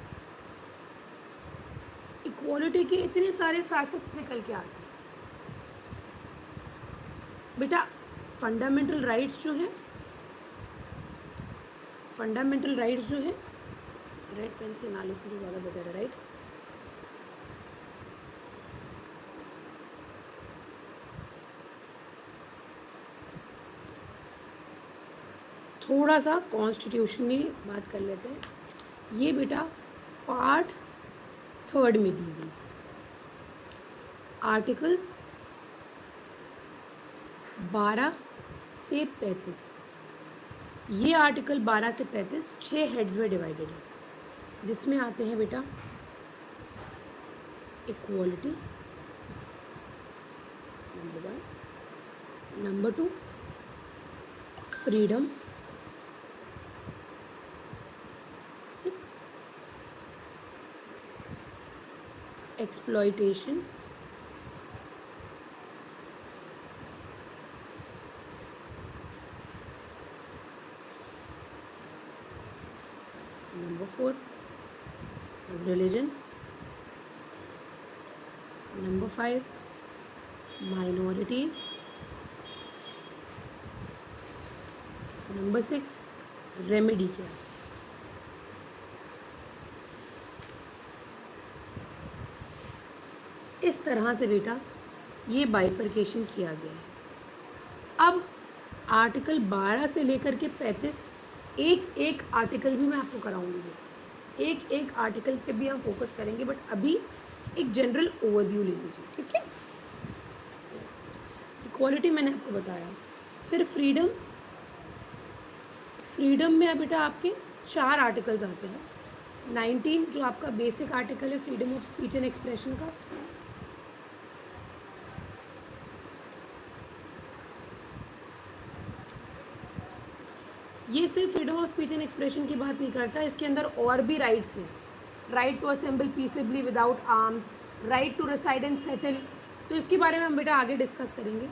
इक्वालिटी के इतने सारे फैसेट्स निकल के आते हैं बेटा। फंडामेंटल राइट्स जो हैं, रेड पेन से ना लिखो तो ज़्यादा बेटर है, राइट। थोड़ा सा कॉन्स्टिट्यूशन की बात कर लेते हैं। ये बेटा पार्ट 3 में दी गई आर्टिकल्स 12 से 35, ये आर्टिकल 12 से 35 6 हेड्स में डिवाइडेड है, जिसमें आते हैं बेटा equality number 1, number 2 freedom, exploitation, number 4 religion, number 5 minorities, number 6 remedy क्या। इस तरह से बेटा ये बाइफर्केशन किया गया है। अब आर्टिकल 12 से लेकर के 35 एक एक आर्टिकल भी मैं आपको कराऊंगी, एक एक आर्टिकल पे भी हम फोकस करेंगे, बट अभी एक जनरल ओवरव्यू ले लीजिए। ठीक है, इक्वालिटी मैंने आपको बताया। फिर फ्रीडम में बेटा आपके 4 आर्टिकल्स आते हैं। 19 जो आपका बेसिक आर्टिकल है freedom of speech and expression का, ये सिर्फ freedom of speech and expression की बात नहीं करता, इसके अंदर और भी राइट्स हैं। Right to assemble peacefully without arms, right to reside and settle. तो इसके बारे में हम बेटा आगे डिस्कस करेंगे।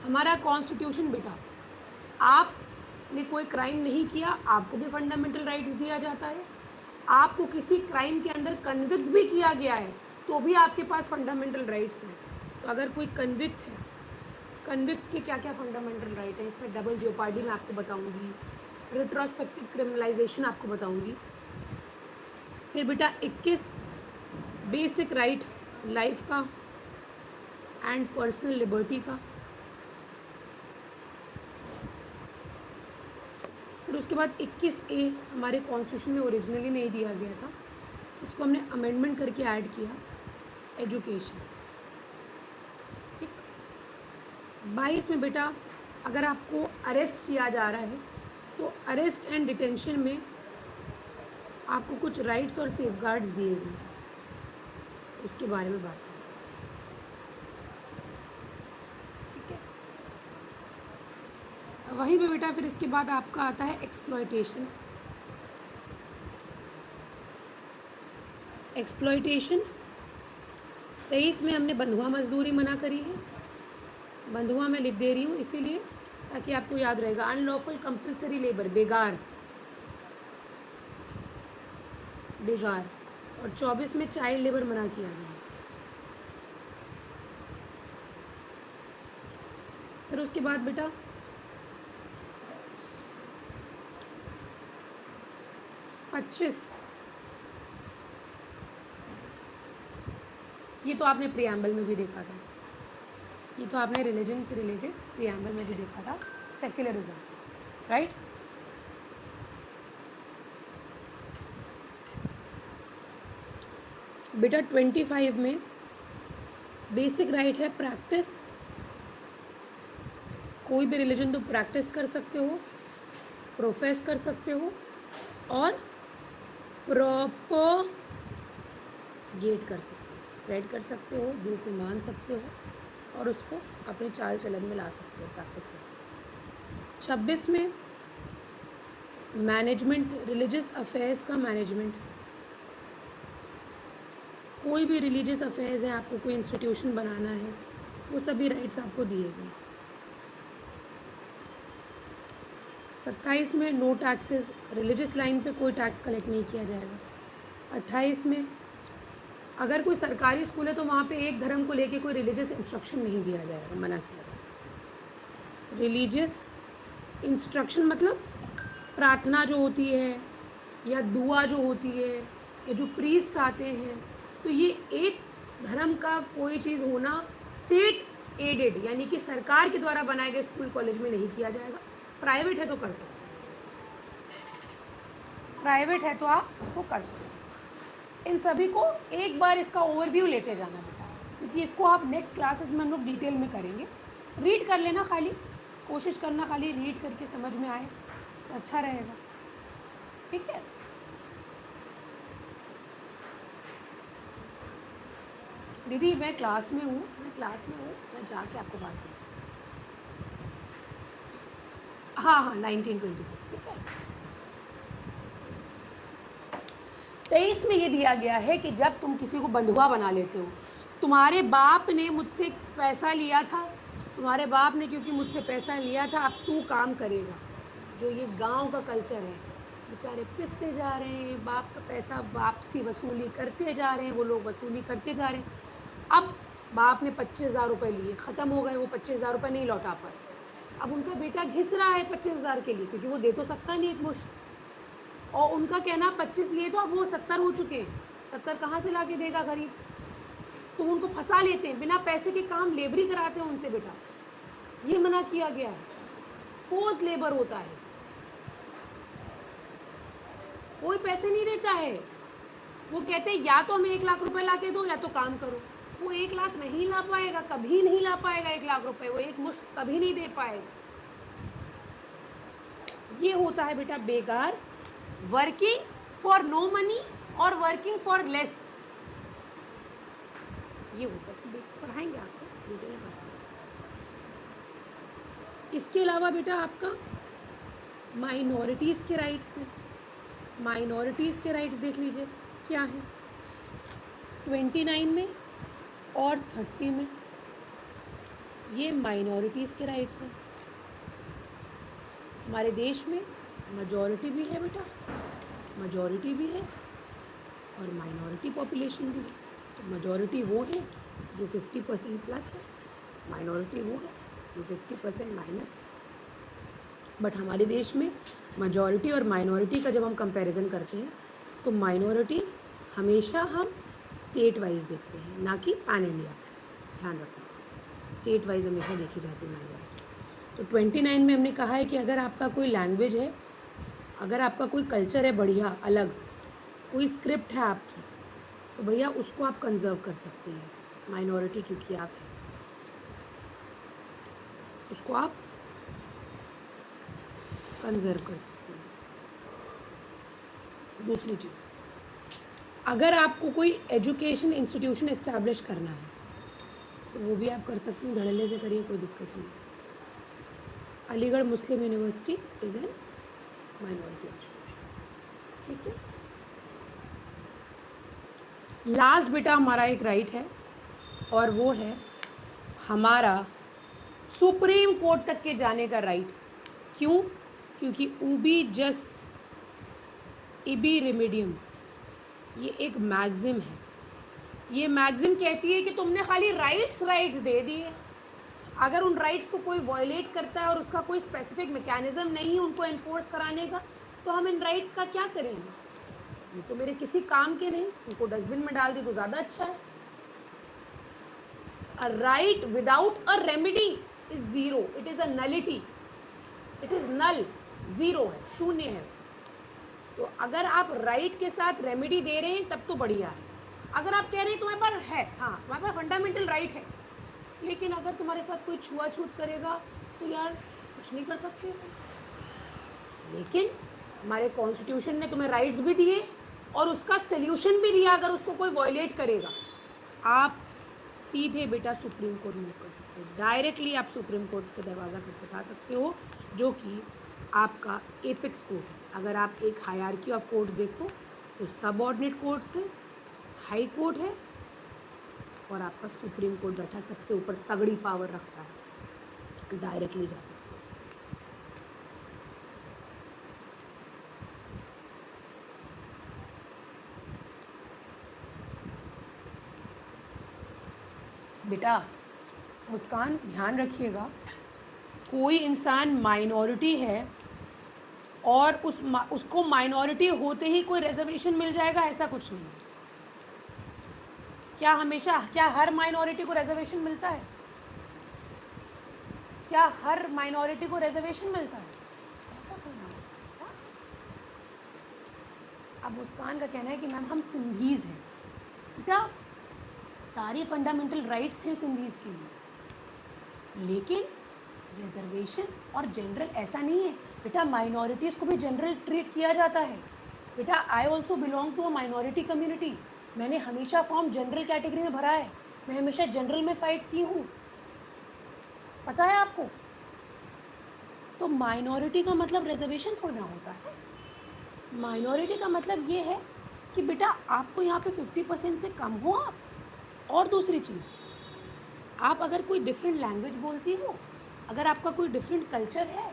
हमारा कॉन्स्टिट्यूशन बेटा, आपने कोई क्राइम नहीं किया, आपको भी फंडामेंटल राइट्स दिया जाता है। आपको किसी क्राइम के अंदर कन्विक्ट भी किया गया है तो भी आपके पास फंडामेंटल राइट्स हैं। तो अगर कोई कन्विक्ट है, कन्विक्ट्स के क्या क्या फंडामेंटल राइट है, इसमें डबल जेओपार्डी मैं आपको बताऊंगी, रिट्रोस्पेक्टिव क्रिमिनलाइजेशन आपको बताऊंगी। फिर बेटा 21 बेसिक राइट लाइफ का एंड पर्सनल लिबर्टी का। फिर उसके बाद 21A हमारे कॉन्स्टिट्यूशन में ओरिजिनली नहीं दिया गया था, इसको हमने अमेंडमेंट करके ऐड किया, एजुकेशन। ठीक। 22 में बेटा अगर आपको अरेस्ट किया जा रहा है तो अरेस्ट एंड डिटेंशन में आपको कुछ राइट्स और सेफगार्ड्स दिए गए, उसके बारे में बात करें। ठीक है। वहीं पे बेटा फिर इसके बाद आपका आता है एक्सप्लॉयटेशन। एक्सप्लॉयटेशन 23 में हमने बंधुआ मजदूरी मना करी है। बंधुआ मैं लिख दे रही हूँ इसीलिए ताकि आपको याद रहेगा। अनलॉफुल कंपल्सरी लेबर, बेगार, बेगार। और 24 में चाइल्ड लेबर मना किया गया। फिर उसके बाद बेटा 25, ये तो आपने प्रियम्बल में भी देखा था, ये तो आपने रिलीजन से रिलेटेड प्रियम्बल में भी देखा था, सेक्युलरिज्म, राइट। बेटा 25 में बेसिक राइट है प्रैक्टिस। कोई भी रिलीजन तो प्रैक्टिस कर सकते हो, प्रोफेस कर सकते हो और प्रोपोगेट कर सकते हो, स्प्रेड कर सकते हो, दिल से मान सकते हो और उसको अपने चाल चलन में ला सकते हो, प्रैक्टिस कर सकते हो। 26 में मैनेजमेंट, रिलीजियस अफेयर्स का मैनेजमेंट। कोई भी रिलीजियस अफेयर्स है, आपको कोई इंस्टीट्यूशन बनाना है, वो सभी राइट्स आपको दिए गए। 27 में नो टैक्सेस, रिलीजियस लाइन पे कोई टैक्स कलेक्ट नहीं किया जाएगा। 28 में अगर कोई सरकारी स्कूल है तो वहाँ पे एक धर्म को लेके कोई रिलीजियस इंस्ट्रक्शन नहीं दिया जाएगा, मना किया जाएगा। रिलीजियस इंस्ट्रक्शन मतलब प्रार्थना जो होती है या दुआ जो होती है या जो प्रीस्ट आते हैं, तो ये एक धर्म का कोई चीज़ होना स्टेट एडेड यानी कि सरकार के द्वारा बनाए गए स्कूल कॉलेज में नहीं किया जाएगा। प्राइवेट है तो कर सकते हैं, प्राइवेट है तो आप उसको कर सकते हैं। इन सभी को एक बार इसका ओवरव्यू लेते जाना बेटा, क्योंकि इसको आप नेक्स्ट क्लासेस में हम लोग डिटेल में करेंगे। रीड कर लेना, खाली कोशिश करना खाली रीड करके समझ में आए तो अच्छा रहेगा। ठीक है। दीदी मैं क्लास में हूँ, मैं जाके आपको बात करूँ। हाँ 1926। ठीक है। 23 में ये दिया गया है कि जब तुम किसी को बंधुआ बना लेते हो, तुम्हारे बाप ने मुझसे पैसा लिया था, तुम्हारे बाप ने क्योंकि मुझसे पैसा लिया था, अब तू काम करेगा। जो ये गांव का कल्चर है, बेचारे पिसते जा रहे हैं, बाप का पैसा वापसी वसूली करते जा रहे हैं, वो लोग वसूली करते जा रहे हैं। अब बाप ने 25,000 रुपये लिए, ख़त्म हो गए, वो 25,000 रुपये नहीं लौटा पाए। अब उनका बेटा घिस रहा है 25,000 के लिए, क्योंकि वो दे तो सकता नहीं एक मुश्त, और उनका कहना 25 लिए तो अब वो 70 हो चुके हैं, 70 कहाँ से ला के देगा गरीब, तो उनको फंसा लेते हैं, बिना पैसे के काम लेबरी कराते हैं उनसे बेटा। ये मना किया गया है, फोर्स लेबर होता है, कोई पैसे नहीं देता है। वो कहते हैं या तो हमें 1 लाख रुपए ला के दो या तो काम करो। वो 1 लाख नहीं ला पाएगा, कभी नहीं ला पाएगा 1 लाख रुपए, वो एक मुश्त कभी नहीं दे पाएगा। ये होता है बेटा बेगार, वर्किंग फॉर नो मनी और वर्किंग फॉर लेस, ये होता है। पढ़ाएंगे आपको डिटेल में पढ़ाएंगे। इसके अलावा बेटा आपका माइनॉरिटीज़ के राइट्स हैं। माइनॉरिटीज़ के राइट्स देख लीजिए। क्या है 29 में और 30 में, ये माइनॉरिटीज़ के राइट्स हैं। हमारे देश में मेजॉरिटी भी है बेटा, मेजॉरिटी भी है और माइनॉरिटी पॉपुलेशन भी है। तो मेजॉरिटी वो है जो 50% प्लस है, माइनॉरिटी वो है जो 50% माइनस है। बट हमारे देश में मेजॉरिटी और माइनॉरिटी का जब हम कंपैरिजन करते हैं तो माइनॉरिटी हमेशा हम स्टेट वाइज देखते हैं, ना कि पैन इंडिया। ध्यान रखना, स्टेट वाइज हमेशा देखी जाती है माइनॉरिटी। तो 29 में हमने कहा है कि अगर आपका कोई लैंग्वेज है, अगर आपका कोई कल्चर है बढ़िया अलग, कोई स्क्रिप्ट है आपकी, तो भैया उसको आप कंजर्व कर सकते हैं। माइनॉरिटी क्योंकि आप हैं, उसको आप कंजर्व कर सकते हैं। दूसरी चीज़, अगर आपको कोई एजुकेशन इंस्टीट्यूशन इस्टेब्लिश करना है तो वो भी आप कर सकते हैं, धड़ल्ले से करिए, कोई दिक्कत नहीं। Aligarh Muslim University is an minority institution, ठीक है। लास्ट बेटा हमारा एक राइट है और वो है हमारा सुप्रीम कोर्ट तक के जाने का राइट। क्यों? क्योंकि उबी जस इबी रिमेडियम ये एक मैगजिम है। ये मैगजिम कहती है कि तुमने खाली राइट्स दे दिए, अगर उन राइट्स को कोई वायलेट करता है और उसका कोई स्पेसिफिक मैकेनिज्म नहीं है उनको एनफोर्स कराने का, तो हम इन राइट्स का क्या करेंगे? ये तो मेरे किसी काम के नहीं, उनको डस्टबिन में डाल दी तो ज़्यादा अच्छा है। A right without a remedy is zero, it is a nullity, it is null, zero है, शून्य है। तो अगर आप राइट के साथ रेमेडी दे रहे हैं तब तो बढ़िया है। अगर आप कह रहे हैं तुम्हारे पास है, हाँ तुम्हारे पास फंडामेंटल राइट है, लेकिन अगर तुम्हारे साथ कोई छुआछूत करेगा तो यार कुछ नहीं कर सकते। लेकिन हमारे कॉन्स्टिट्यूशन ने तुम्हें राइट्स भी दिए और उसका सल्यूशन भी दिया। अगर उसको कोई वायलेट करेगा आप सीधे बेटा सुप्रीम कोर्ट मूव कर सकते हो, डायरेक्टली आप सुप्रीम कोर्ट का दरवाज़ा खटखटा सकते हो, जो कि आपका एपेक्स कोर्ट है। अगर आप एक हायरार्की ऑफ कोर्ट देखो तो सबऑर्डिनेट कोर्ट्स है, हाई कोर्ट है और आपका सुप्रीम कोर्ट बैठा सबसे ऊपर, तगड़ी पावर रखता है, डायरेक्टली जा सकते हो। बेटा मुस्कान ध्यान रखिएगा, कोई इंसान माइनॉरिटी है और उसको माइनॉरिटी होते ही कोई रिजर्वेशन मिल जाएगा, ऐसा कुछ नहीं। क्या हर माइनॉरिटी को रिजर्वेशन मिलता है? क्या हर माइनॉरिटी को रिजर्वेशन मिलता है? ऐसा थोड़ा ना है। अब मुस्कान का कहना है कि मैम हम सिंधीज़ हैं। बेटा सारी फंडामेंटल राइट्स हैं सिंधीज़ के लिए, लेकिन रिजर्वेशन और जनरल ऐसा नहीं है। बेटा माइनॉरिटीज़ को भी जनरल ट्रीट किया जाता है। बेटा I also belong to a minority community, मैंने हमेशा फॉर्म जनरल कैटेगरी में भरा है, मैं हमेशा जनरल में फ़ाइट की हूँ, पता है आपको। तो माइनॉरिटी का मतलब रिजर्वेशन थोड़ा ना होता है। माइनॉरिटी का मतलब ये है कि बेटा आपको यहाँ पे 50% से कम हो आप। और दूसरी चीज़, आप अगर कोई डिफरेंट लैंग्वेज बोलती हो, अगर आपका कोई डिफरेंट कल्चर है,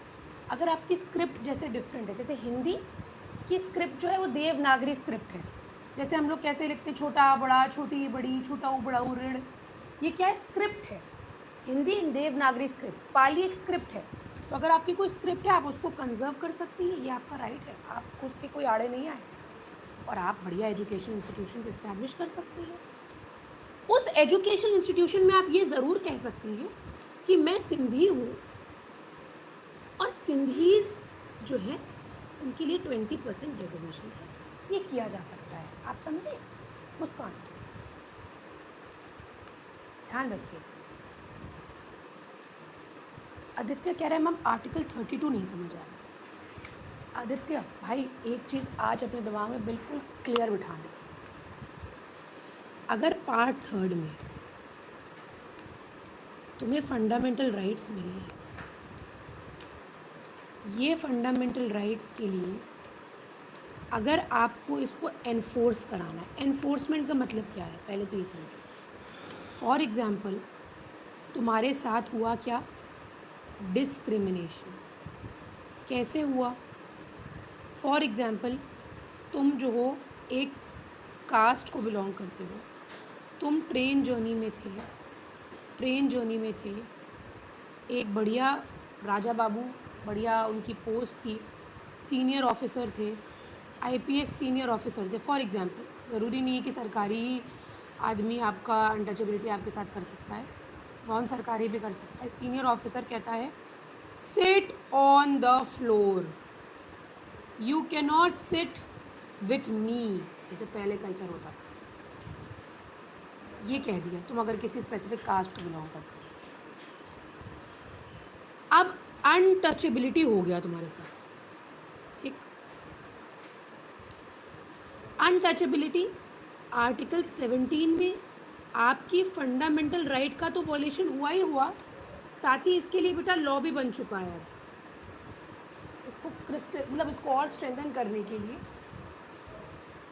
अगर आपकी स्क्रिप्ट जैसे डिफरेंट है, जैसे हिंदी की स्क्रिप्ट जो है वो देवनागरी स्क्रिप्ट है, जैसे हम लोग कैसे लिखते हैं छोटा बड़ा, छोटी बड़ी, छोटा बड़ा ऋण, ये क्या है? स्क्रिप्ट है। हिंदी देवनागरी स्क्रिप्ट, पाली एक स्क्रिप्ट है। तो अगर आपकी कोई स्क्रिप्ट है आप उसको कंजर्व कर सकती हैं, ये आपका राइट है, आपको उसके कोई आड़े नहीं आए और आप बढ़िया एजुकेशन इंस्टीट्यूशन इस्टेब्लिश कर सकती हैं। उस एजुकेशन इंस्टीट्यूशन में आप ये ज़रूर कह सकती हैं कि मैं सिंधी हूँ और सिंधीज़ जो है उनके लिए 20% रिजर्वेशन है, ये किया जा सकता है। आप समझे मुस्कान? ध्यान रखिए। आदित्य कह रहा है मैम आर्टिकल 32 नहीं समझ आ रहा। आदित्य भाई एक चीज़ आज अपने दिमाग में बिल्कुल क्लियर बिठाना, अगर पार्ट 3 में तुम्हें फंडामेंटल राइट्स मिले हैं, ये फंडामेंटल राइट्स के लिए अगर आपको इसको एनफोर्स कराना है, एनफोर्समेंट का मतलब क्या है पहले तो ये समझो। फॉर एग्जाम्पल तुम्हारे साथ हुआ क्या, डिस्क्रिमिनेशन। कैसे हुआ? फॉर एग्जाम्पल तुम जो हो एक कास्ट को बिलोंग करते हो, तुम ट्रेन जर्नी में थे, एक बढ़िया राजा बाबू, बढ़िया उनकी पोस्ट थी, सीनियर ऑफिसर थे, आईपीएस सीनियर ऑफिसर थे फॉर एग्जांपल। ज़रूरी नहीं है कि सरकारी आदमी आपका अनटचेबिलिटी आपके साथ कर सकता है, नॉन सरकारी भी कर सकता है। सीनियर ऑफिसर कहता है sit on the floor, you can not sit with me, जैसे पहले कल्चर होता था। ये कह दिया तुम अगर किसी स्पेसिफिक कास्ट को बिलोंग करते हो। अब अनटचेबिलिटी हो गया तुम्हारे साथ, ठीक। अनटचेबिलिटी आर्टिकल 17 में आपकी फंडामेंटल राइट का तो वॉल्यूशन हुआ ही हुआ, साथ ही इसके लिए बेटा लॉ भी बन चुका है। इसको इसको और स्ट्रेंथन करने के लिए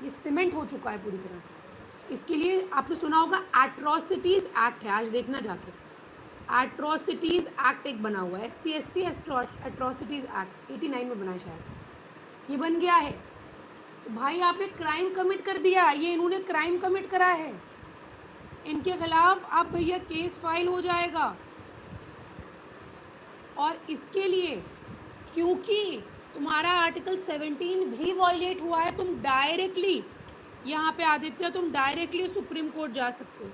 ये सीमेंट हो चुका है पूरी तरह से। इसके लिए आपने सुना होगा एट्रोसिटीज एक्ट है, आज देखना जाके। एट्रोसिटीज एक्ट एक बना हुआ है, SC/ST एट्रोसिटीज एक्ट 89 में बना है शायद, ये बन गया है। तो भाई आपने क्राइम कमिट कर दिया, ये इन्होंने क्राइम कमिट करा है, इनके खिलाफ अब भैया केस फाइल हो जाएगा। और इसके लिए क्योंकि तुम्हारा आर्टिकल 17 भी वॉयलेट हुआ है, तुम डायरेक्टली यहाँ पे आदित्य तुम डायरेक्टली सुप्रीम कोर्ट जा सकते हो,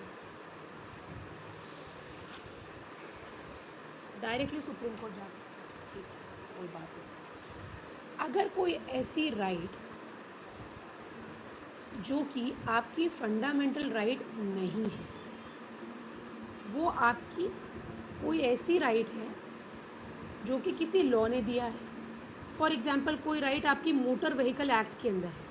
डायरेक्टली सुप्रीम कोर्ट जा सकते हो, ठीक है, कोई बात नहीं। अगर कोई ऐसी राइट जो कि आपकी फंडामेंटल राइट नहीं है, वो आपकी कोई ऐसी राइट है जो कि किसी लॉ ने दिया है। फॉर एग्जांपल कोई राइट आपकी मोटर व्हीकल एक्ट के अंदर है,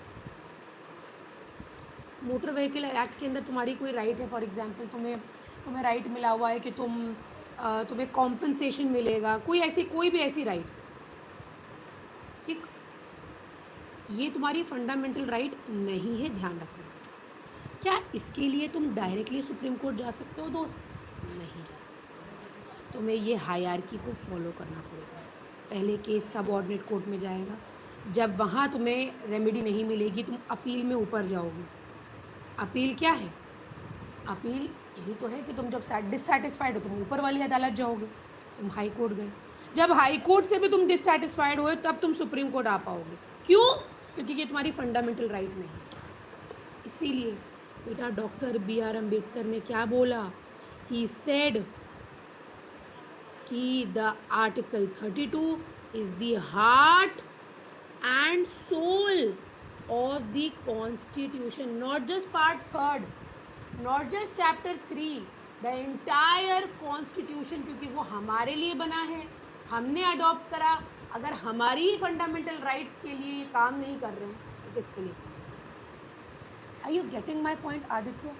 मोटर व्हीकल एक्ट के अंदर तुम्हारी कोई राइट है। फॉर एग्जांपल तुम्हें राइट मिला हुआ है कि तुम्हें कॉम्पनसेशन मिलेगा, कोई भी ऐसी राइट, ठीक, ये तुम्हारी फंडामेंटल राइट नहीं है, ध्यान रखना। क्या इसके लिए तुम डायरेक्टली सुप्रीम कोर्ट जा सकते हो दोस्त? नहीं जा सकते, तुम्हें ये हायरार्की को फॉलो करना पड़ेगा। पहले केस सब ऑर्डिनेट कोर्ट में जाएगा, जब वहाँ तुम्हें रेमेडी नहीं मिलेगी तुम अपील में ऊपर जाओगे। अपील क्या है? अपील यही तो है कि तुम जब डिससेटिस्फाइड हो तुम ऊपर वाली अदालत जाओगे, तुम हाई कोर्ट गए, जब हाई कोर्ट से भी तुम डिससेटिस्फाइड हुए तब तुम सुप्रीम कोर्ट आ पाओगे। क्यों? क्योंकि ये तुम्हारी फंडामेंटल राइट नहीं है। इसीलिए बेटा डॉक्टर BR अम्बेडकर ने क्या बोला? ही सेड कि the article 32 is the heart and soul of the constitution, not just part 3rd, not just chapter 3, the entire constitution, क्योंकि वो हमारे लिए बना है, हमने अडॉप्ट करा। अगर हमारी फंडामेंटल राइट्स के लिए ये काम नहीं कर रहे हैं तो किसके लिए? Are you getting my point Aditya?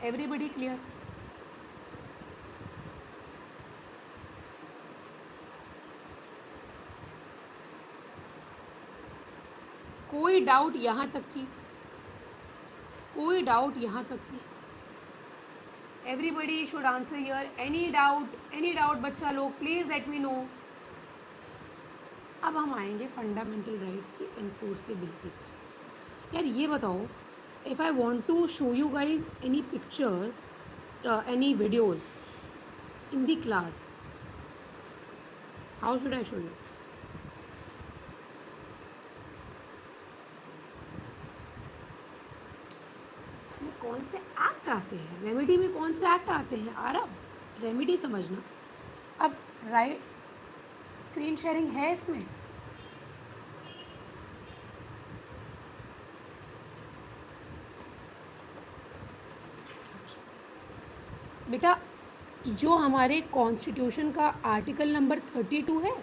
Everybody clear? कोई डाउट यहाँ तक की? कोई डाउट यहाँ तक की? Everybody should answer here. Any doubt बच्चा लोग प्लीज लेट मी नो। अब हम आएंगे फंडामेंटल राइट्स की एनफोर्सेबिलिटी। यार ये बताओ, if I want to show you guys any pictures, any videos in the class, how should I show you? कौन से एक्ट आते हैं रेमेडी में, कौन से एक्ट आते हैं आरब? रेमेडी समझना। अब राइट स्क्रीन शेयरिंग है इसमें? बेटा जो हमारे कॉन्स्टिट्यूशन का आर्टिकल नंबर 32 है,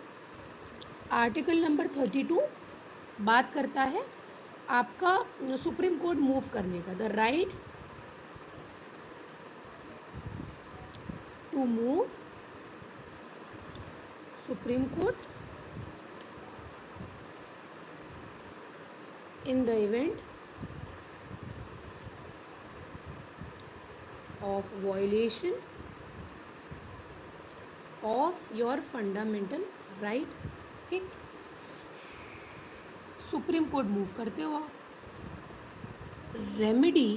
आर्टिकल नंबर 32 बात करता है आपका सुप्रीम कोर्ट मूव करने का, the right to move Supreme Court in the event of violation of your fundamental right. ठीक, सुप्रीम कोर्ट मूव करते हो आप. रेमेडी,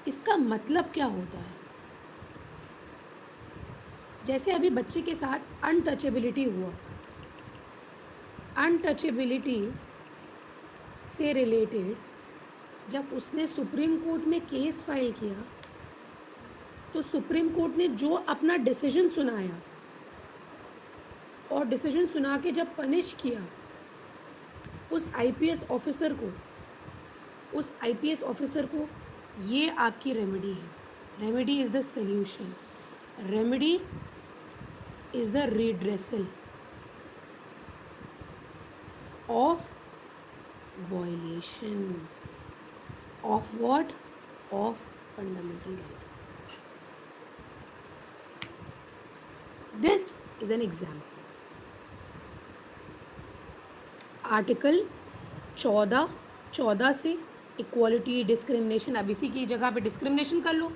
इसका मतलब क्या होता है? जैसे अभी बच्चे के साथ अनटचेबिलिटी हुआ, अनटचेबिलिटी से रिलेटेड जब उसने सुप्रीम कोर्ट में केस फाइल किया तो सुप्रीम कोर्ट ने जो अपना डिसीजन सुनाया और डिसीजन सुना के जब पनिश किया उस आईपीएस ऑफिसर को, ये आपकी रेमेडी है. Remedy is the solution, remedy is the redressal of violation of what? Of fundamental right. This is an example. Article 14 से इक्वालिटी, डिस्क्रिमिनेशन. अब इसी की जगह पे डिस्क्रिमिनेशन कर लो.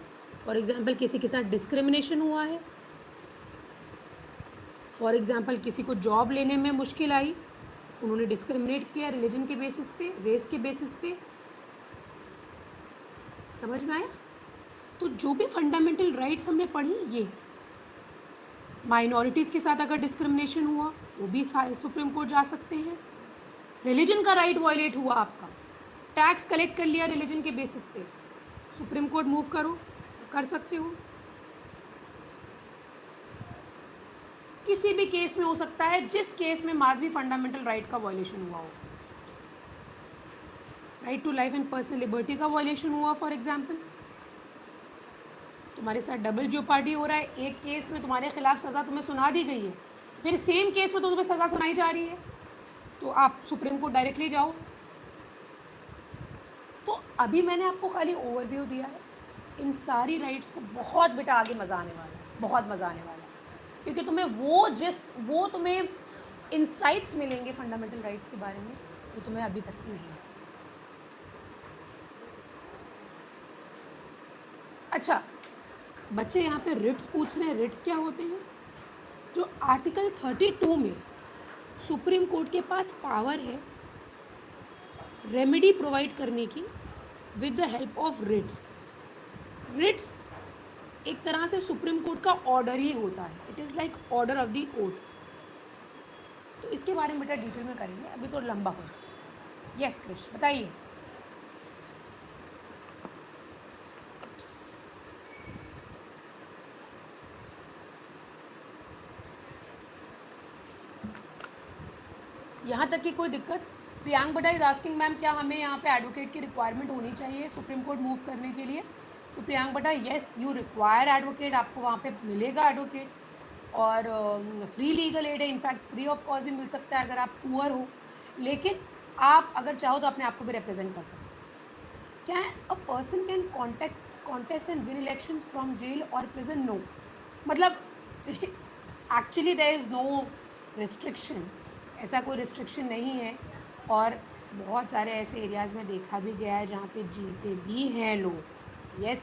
फॉर एग्जांपल किसी के साथ डिस्क्रिमिनेशन हुआ है, फॉर एग्जांपल किसी को जॉब लेने में मुश्किल आई, उन्होंने डिस्क्रिमिनेट किया रिलीजन के बेसिस पे, रेस के बेसिस पे. समझ में आया? तो जो भी फंडामेंटल राइट्स हमने पढ़ी, ये माइनॉरिटीज़ के साथ अगर डिस्क्रिमिनेशन हुआ वो भी सुप्रीम कोर्ट जा सकते हैं. रिलीजन का राइट वायलेट हुआ आपका, टैक्स कलेक्ट कर लिया रिलीजन के बेसिस पे, सुप्रीम कोर्ट मूव करो, कर सकते हो. किसी भी केस में हो सकता है, जिस केस में माधवी फंडामेंटल राइट का वायलेशन हुआ हो. Right to life and personal liberty का वायलेशन हुआ, फॉर एग्जांपल तुम्हारे साथ डबल जेओपार्डी हो रहा है. एक केस में तुम्हारे खिलाफ सज़ा तुम्हें सुना दी गई है, फिर सेम केस में तो तुम्हें सज़ा सुनाई जा रही है, तो आप सुप्रीम कोर्ट डायरेक्टली जाओ. तो अभी मैंने आपको खाली ओवरव्यू दिया है. इन सारी राइट्स को बहुत बेटा आगे मज़ा आने वाला है, बहुत मज़ा आने वाला है, क्योंकि तुम्हें वो तुम्हें इंसाइट्स मिलेंगे फंडामेंटल राइट्स के बारे में जो तुम्हें अभी तक नहीं है. अच्छा, बच्चे यहाँ पे रिट्स पूछ रहे हैं. रिट्स क्या होते हैं? जो आर्टिकल 32 में सुप्रीम कोर्ट के पास पावर है रेमेडी प्रोवाइड करने की with the help of writs. Writs एक तरह से सुप्रीम कोर्ट का ऑर्डर ही होता है. It is like order of the court. तो इसके बारे में बेटा डिटेल में करेंगे, अभी तो लंबा हो जाए. यस क्रिश, बताइए. यहाँ तक की कोई दिक्कत? प्रियांक बटा इज आस्किंग मैम क्या हमें यहाँ पे एडवोकेट की रिक्वायरमेंट होनी चाहिए सुप्रीम कोर्ट मूव करने के लिए? तो प्रियांक बटा येस, यू रिक्वायर एडवोकेट. आपको वहाँ पे मिलेगा एडवोकेट और फ्री लीगल एड है. इनफैक्ट फ्री ऑफ कॉस्ट भी मिल सकता है अगर आप पुअर हो, लेकिन आप अगर चाहो तो अपने आप को भी रिप्रेजेंट कर सकते हो. क्या a person can contest and win elections from jail और प्रिजन? नो. मतलब actually there is no restriction, ऐसा कोई रिस्ट्रिक्शन नहीं है. और बहुत सारे ऐसे एरियाज़ में देखा भी गया है जहाँ पे जीते भी हैं लोग. यस,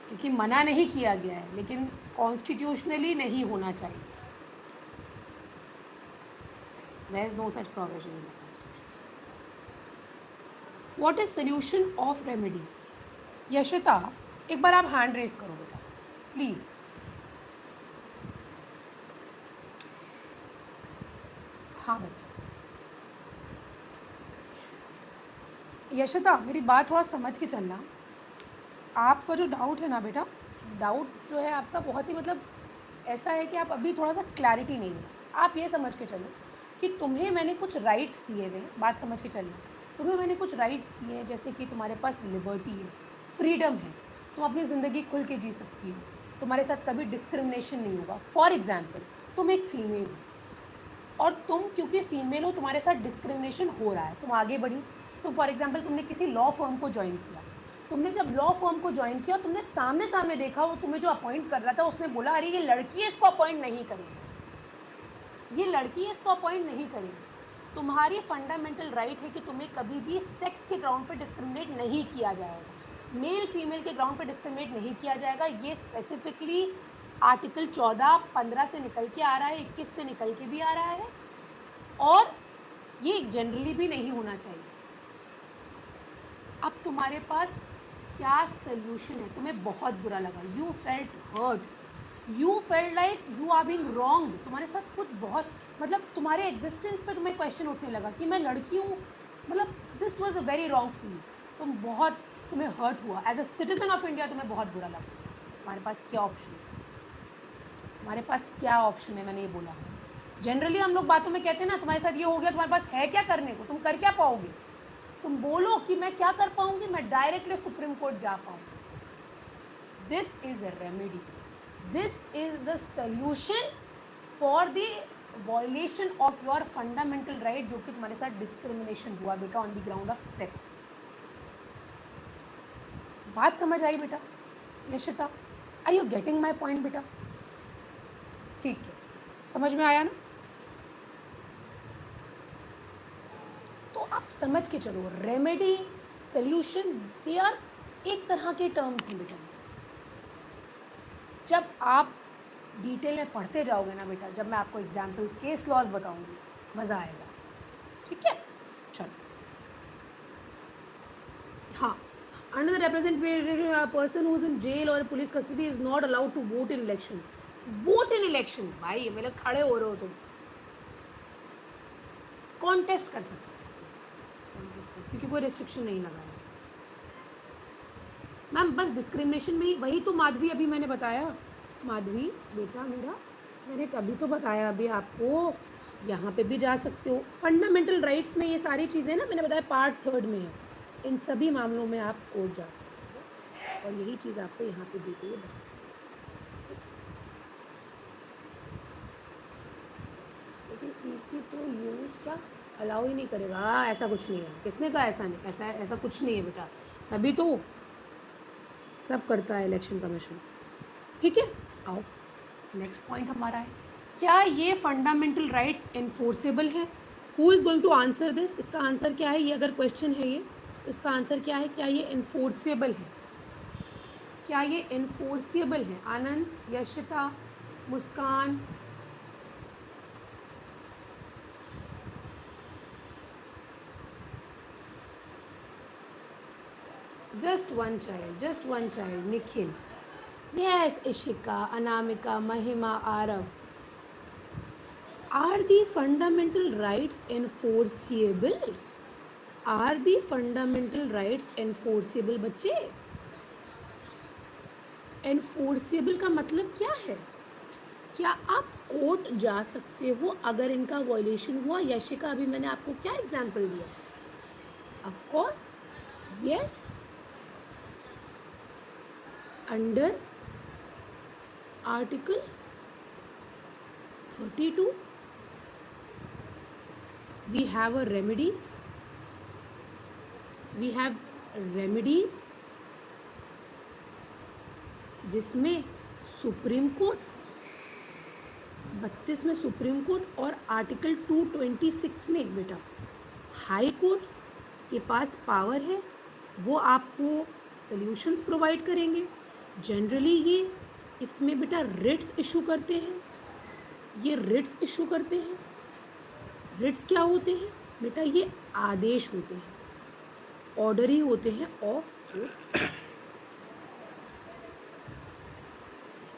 क्योंकि मना नहीं किया गया है, लेकिन कॉन्स्टिट्यूशनली नहीं होना चाहिए. There is no such provision in the constitution. What is solution of remedy? यशता, एक बार आप हैंड रेज करो बेटा प्लीज़. हाँ बच्चा. यशता, मेरी बात थोड़ा समझ के चलना. आपका जो डाउट है ना बेटा, डाउट जो है आपका बहुत ही मतलब ऐसा है कि आप अभी थोड़ा सा क्लैरिटी नहीं है. आप ये समझ के चलो कि तुम्हें मैंने कुछ राइट्स दिए हुए. बात समझ के चलना, तुम्हें मैंने कुछ राइट्स दिए हैं, जैसे कि तुम्हारे पास लिबर्टी है, फ्रीडम है, तुम अपनी ज़िंदगी खुल के जी सकती हो, तुम्हारे साथ कभी डिस्क्रिमिनेशन नहीं होगा. फॉर एग्जाम्पल तुम एक फ़ीमेल हो और तुम क्योंकि फ़ीमेल हो तुम्हारे साथ डिस्क्रिमिनेशन हो रहा है, तुम आगे बढ़ी, तो फॉर एग्जांपल तुमने किसी लॉ फर्म को ज्वाइन किया, तुमने जब लॉ फर्म को ज्वाइन किया, तुमने सामने सामने देखा, वो तुम्हें जो अपॉइंट कर रहा था उसने बोला अरे ये लड़की है, इसको अपॉइंट नहीं करेंगे, ये लड़की है, इसको अपॉइंट नहीं करेंगे। तुम्हारी फंडामेंटल राइट है कि तुम्हें कभी भी सेक्स के ग्राउंड पे डिस्क्रिमिनेट नहीं किया जाएगा, मेल फीमेल के ग्राउंड पे डिस्क्रिमिनेट नहीं किया जाएगा। ये स्पेसिफिकली आर्टिकल 14-15 से निकल के आ रहा है, 21 से निकल के भी आ रहा है, और ये जनरली भी नहीं होना चाहिए। अब तुम्हारे पास क्या सोल्यूशन है? तुम्हें बहुत बुरा लगा, you felt hurt, you felt like you are being wrong, तुम्हारे साथ कुछ बहुत, मतलब तुम्हारे एग्जिस्टेंस पे तुम्हें क्वेश्चन उठने लगा कि मैं लड़की हूँ, मतलब this was a very wrong feel, तुम्हें हर्ट हुआ as a citizen of India, तुम्हें बहुत बुरा लगा। तुम्हारे पास क्या ऑप्शन है? तुम्हारे पास क्या ऑप्शन है? मैंने ये बोला, जनरली हम लोग बातों में कहते हैं ना तुम्हारे साथ ये हो गया, तुम्हारे पास है क्या करने को, तुम कर क्या पाओगे? तुम बोलो कि मैं क्या कर पाऊंगी, मैं डायरेक्टली सुप्रीम कोर्ट जा पाऊंगी। This is a remedy, this is the solution for the violation of your fundamental right, जो कि तुम्हारे साथ डिस्क्रिमिनेशन हुआ बेटा on the ground of sex. बात समझ आई बेटा? Yashita, are you getting my point बेटा? ठीक है, समझ में आया ना? तो आप समझ के चलो, रेमेडी, सोल्यूशन, दे आर एक तरह के टर्म्स हैं बेटा। जब आप डिटेल में पढ़ते जाओगे ना बेटा, जब मैं आपको एग्जाम्पल्स, केस लॉज बताऊंगी, मज़ा आएगा। ठीक है, चलो। हाँ, under the representative person who is in jail और police custody is not allowed to vote in elections. Vote in elections, भाई मेरे खड़े हो रहे हो तुम, कॉन्टेस्ट कर सकते हो, क्योंकि कोई रिस्ट्रिक्शन नहीं लगा है मैम, बस डिस्क्रिमिनेशन में ही, वही तो माधवी अभी मैंने बताया। माधवी बेटा मेरा, मैंने तभी तो बताया अभी आपको, यहाँ पे भी जा सकते हो। फंडामेंटल राइट्स में ये सारी चीज़ें ना मैंने बताया पार्ट 3 में है, इन सभी मामलों में आप कोर्ट जा सकते हो, और यही चीज़ आपको यहाँ पे दी गई है। लेकिन इसी तो यूज़ क्या अलाउ ही नहीं करेगा, ऐसा कुछ नहीं है। किसने कहा ऐसा नहीं, ऐसा कुछ नहीं है बेटा, तभी तो सब करता है इलेक्शन कमीशन। ठीक है, आओ नेक्स्ट पॉइंट हमारा है, क्या ये फंडामेंटल राइट्स इन्फोर्सेबल है? Who is going to answer this? इसका आंसर क्या है? ये अगर क्वेश्चन है ये, इसका आंसर क्या है? क्या ये इन्फोर्सेबल है? क्या ये इन्फोर्सेबल है? आनंद, यशिता, मुस्कान, just one child, Nikhil, yes, Ishika, Anamika, Mahima, Arav, are the fundamental rights enforceable? Are the fundamental rights enforceable? बच्चे, enforceable का मतलब क्या है? क्या आप कोर्ट जा सकते हो अगर इनका वायलेशन हुआ? यशिका, अभी मैंने आपको क्या एग्जाम्पल दिया? Of course yes, under article 32 we have a remedy, we have remedies जिसमें सुप्रीम कोर्ट 32 में सुप्रीम कोर्ट और आर्टिकल 226 में बेटा हाई कोर्ट के पास पावर है, वो आपको सॉल्यूशंस प्रोवाइड करेंगे। जनरली ये इसमें बेटा रिट्स इशू करते हैं, ये रिट्स इशू करते हैं। रिट्स क्या होते हैं बेटा? ये आदेश होते हैं, ऑर्डर ही होते हैं ऑफ कोर्ट।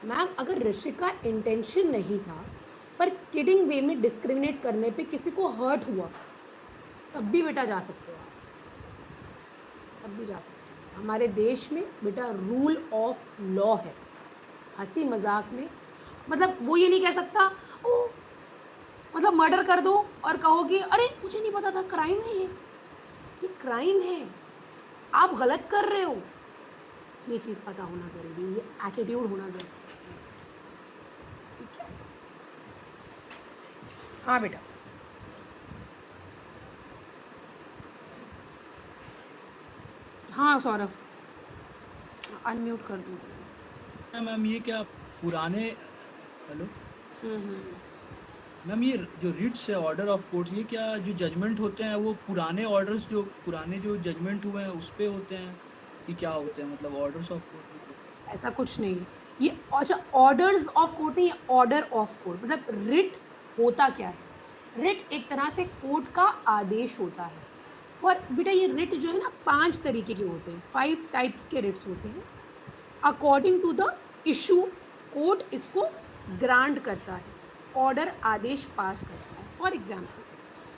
मैम, अगर ऋषि का इंटेंशन नहीं था पर किडिंग वे में डिस्क्रिमिनेट करने पे किसी को हर्ट हुआ, तब भी बेटा जा सकते हो आप, तब भी जा सकते हो। हमारे देश में बेटा रूल ऑफ लॉ है। हंसी मजाक में मतलब वो ये नहीं कह सकता ओ मतलब मर्डर कर दो और कहो कि अरे मुझे नहीं पता था, क्राइम है, ये क्राइम है, आप गलत कर रहे हो। ये चीज़ पता होना ज़रूरी है, ये एटीट्यूड होना ज़रूरी है। ठीक है, हाँ बेटा। हाँ सौरभ, अनम्यूट कर दूँ। मैम ये क्या पुराने हेलो मैम, ये जो रिट्स है ऑर्डर ऑफ कोर्ट्स, ये क्या जो जजमेंट होते हैं वो पुराने ऑर्डर्स, जो पुराने जो जजमेंट हुए हैं उस पे होते हैं कि क्या होते हैं, मतलब ऑर्डर्स ऑफ कोर्ट भी तो? ऐसा कुछ नहीं है। ये अच्छा ऑर्डर्स ऑफ कोर्ट नहीं, ऑर्डर ऑफ कोर्ट मतलब रिट होता क्या है? रिट एक तरह से कोर्ट का आदेश होता है। और बेटा ये रिट जो है ना 5 तरीके के होते हैं, 5 टाइप्स के रिट्स होते हैं। According to the issue court इसको ग्रांट करता है, ऑर्डर आदेश पास करता है। फॉर एग्जाम्पल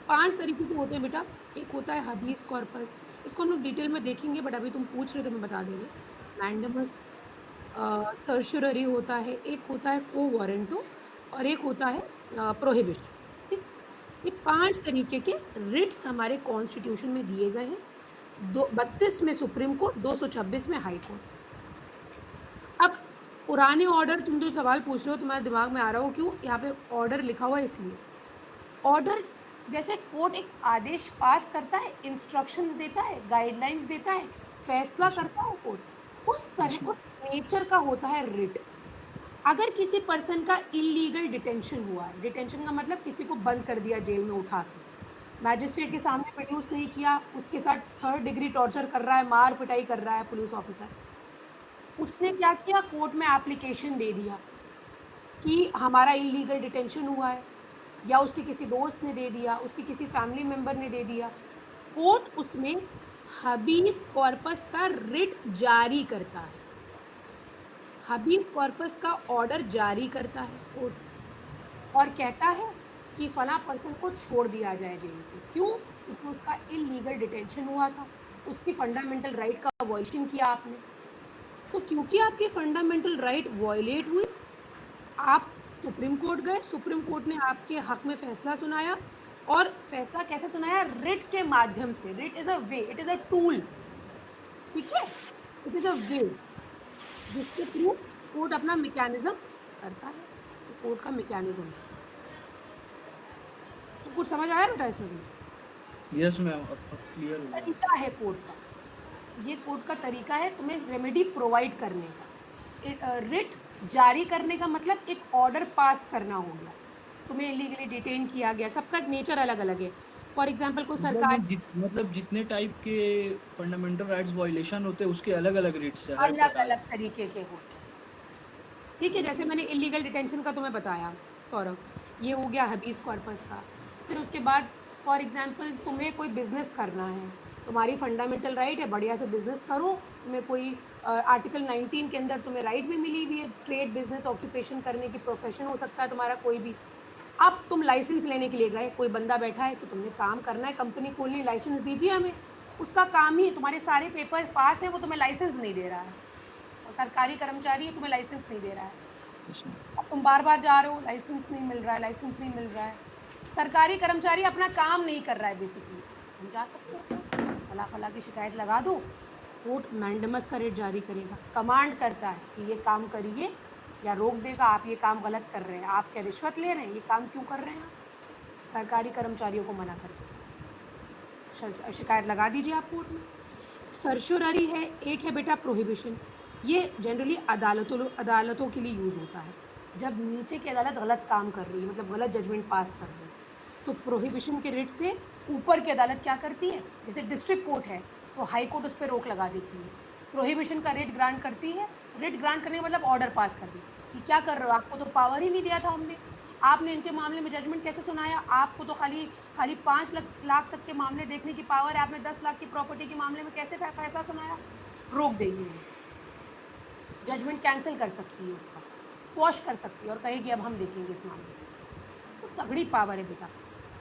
5 तरीके के होते हैं बेटा। एक होता है हबीस कॉर्पस, इसको हम लोग डिटेल में देखेंगे बट अभी तुम पूछ रहे हो तो मैं बता दे रही हूँ। मैंडेमस सर्शुररी होता है, एक होता है को वारंटो और एक होता है प्रोहिबिशन। ठीक, ये 5 तरीके के रिट्स हमारे कॉन्स्टिट्यूशन में दिए गए हैं। 32 में सुप्रीम कोर्ट, 226 में हाई कोर्ट। अब पुराने ऑर्डर, तुम जो सवाल पूछ रहे हो तुम्हारे दिमाग में आ रहा हो क्यों, यहाँ पे ऑर्डर लिखा हुआ है इसलिए। ऑर्डर जैसे कोर्ट एक आदेश पास करता है, इंस्ट्रक्शंस देता है, गाइडलाइंस देता है, फैसला करता है कोर्ट, उस तरह उस नेचर का होता है रिट। अगर किसी पर्सन का इलीगल डिटेंशन हुआ है, डिटेंशन का मतलब किसी को बंद कर दिया जेल में उठा के, मैजिस्ट्रेट के सामने प्रोड्यूस नहीं किया, उसके साथ 3rd डिग्री टॉर्चर कर रहा है, मार पिटाई कर रहा है पुलिस ऑफिसर, उसने क्या किया, कोर्ट में एप्लीकेशन दे दिया कि हमारा इलीगल डिटेंशन हुआ है, या उसके किसी दोस्त ने दे दिया, उसके किसी फैमिली मेंबर ने दे दिया, कोर्ट उसमें हबीस कॉर्पस का रिट जारी करता है। हबीस कॉर्पस का ऑर्डर जारी करता है कोर्ट और कहता है कि फला पर्सन को छोड़ दिया जाए जेल से। क्यों? क्योंकि उसका इलीगल डिटेंशन हुआ था, उसकी फंडामेंटल राइट का वॉयलेशन किया आपने। तो क्योंकि आपकी फंडामेंटल राइट वॉयलेट हुई, आप सुप्रीम कोर्ट गए, सुप्रीम कोर्ट ने आपके हक में फैसला सुनाया। और फैसला कैसे सुनाया? रिट के माध्यम से। Writ is a way, it is a tool, ठीक है, इट इज अ वे जिसके थ्रू कोर्ट अपना मैकेनिज्म करता है। तो कोर्ट का मैकेनिज्म तो कुछ समझ आया बेटा इसमें तुम्हें? यस मैम, अब क्लियर हो गया। तरीका है कोर्ट का, ये कोर्ट का तरीका है तुम्हें रेमेडी प्रोवाइड करने का। रिट जारी करने का मतलब एक ऑर्डर पास करना हो गया, तुम्हें इलीगली डिटेन किया गया, सबका नेचर अलग अलग है। फॉर एग्जाम्पल कोई सरकार मतलब जितने टाइप के फंडामेंटल राइट्स वायलेशन होते हैं उसके अलग अलग रिट्स है हर अलग प्रकार अलग तरीके के होते हैं, ठीक है। जैसे मैंने इलीगल डिटेंशन का तुम्हें बताया सौरभ, ये हो गया हबीस कॉर्पस का। फिर उसके बाद फॉर एग्जांपल तुम्हें कोई बिजनेस करना है, तुम्हारी फंडामेंटल राइट है, बढ़िया से बिजनेस करो, तुम्हें कोई आर्टिकल 19 के अंदर तुम्हें राइट भी मिली हुई है ट्रेड बिजनेस ऑक्यूपेशन करने की, प्रोफेशन हो सकता है तुम्हारा कोई भी। अब तुम लाइसेंस लेने के लिए गए, कोई बंदा बैठा है तो तुमने काम करना है, कंपनी खोलनी, लाइसेंस दीजिए हमें। उसका काम ही, तुम्हारे सारे पेपर पास हैं, वो तुम्हें लाइसेंस नहीं दे रहा है, और सरकारी कर्मचारी है, तुम्हें लाइसेंस नहीं दे रहा है। अब तुम बार बार जा रहे हो, लाइसेंस नहीं मिल रहा है, लाइसेंस नहीं मिल रहा है, सरकारी कर्मचारी अपना काम नहीं कर रहा है बेसिकली, तुम जा सकते हो फला फला की शिकायत लगा दो, कोर्ट मैंडेमस का रेट जारी करेगा, कमांड करता है कि ये काम करिए, या रोक देगा आप ये काम गलत कर रहे हैं, आप क्या रिश्वत ले रहे हैं, ये काम क्यों कर रहे हैं आप, सरकारी कर्मचारियों को मना कर देगा, शिकायत लगा दीजिए आप कोर्ट में। सर्शुररी है, एक है बेटा प्रोहिबिशन, ये जनरली अदालतों के लिए यूज़ होता है जब नीचे की अदालत गलत काम कर रही है, मतलब गलत जजमेंट पास कर रही है, तो प्रोहिबिशन के रेट से ऊपर की अदालत क्या करती है, जैसे डिस्ट्रिक्ट कोर्ट है तो हाई कोर्ट उस पर रोक लगा देती है, प्रोहिबिशन का रेट ग्रांट करती है। रेट ग्रांट करने का मतलब ऑर्डर पास कर दी कि क्या कर रहे हो, आपको तो पावर ही नहीं दिया था हमने, आपने इनके मामले में जजमेंट कैसे सुनाया, आपको तो खाली 5 लाख तक के मामले देखने की पावर है, आपने 10 लाख की प्रॉपर्टी के मामले में कैसे फैसला सुनाया। रोक देगी, जजमेंट कैंसिल कर सकती है, उसका क्वॉश कर सकती है और कहेगी अब हम देखेंगे इस मामले में। तो तगड़ी पावर है बेटा।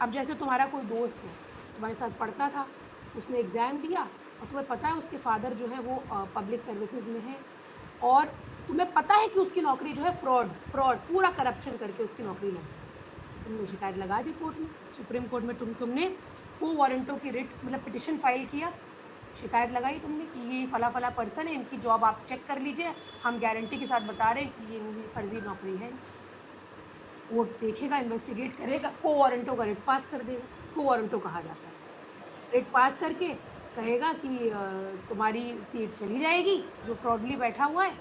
अब जैसे तुम्हारा कोई दोस्त है, तुम्हारे साथ पढ़ता था, उसने एग्ज़ाम दिया और तुम्हें पता है उसके फादर जो है वो पब्लिक सर्विसेज में है, और तुम्हें पता है कि उसकी नौकरी जो है फ्रॉड पूरा करप्शन करके उसकी नौकरी लगी, तुमने शिकायत लगा दी कोर्ट में, सुप्रीम कोर्ट में तुमने को वारंटों की रिट मतलब पिटिशन फाइल किया, शिकायत लगाई तुमने कि ये फला फला पर्सन है, इनकी जॉब आप चेक कर लीजिए, हम गारंटी के साथ बता रहे हैं कि ये इनकी फर्जी नौकरी है। वो देखेगा, इन्वेस्टिगेट करेगा, को वारंटों का रिट पास कर देगा, को वारंटों कहा जाता है। रिट पास करके कहेगा कि तुम्हारी सीट चली जाएगी जो फ्रॉडली बैठा हुआ है,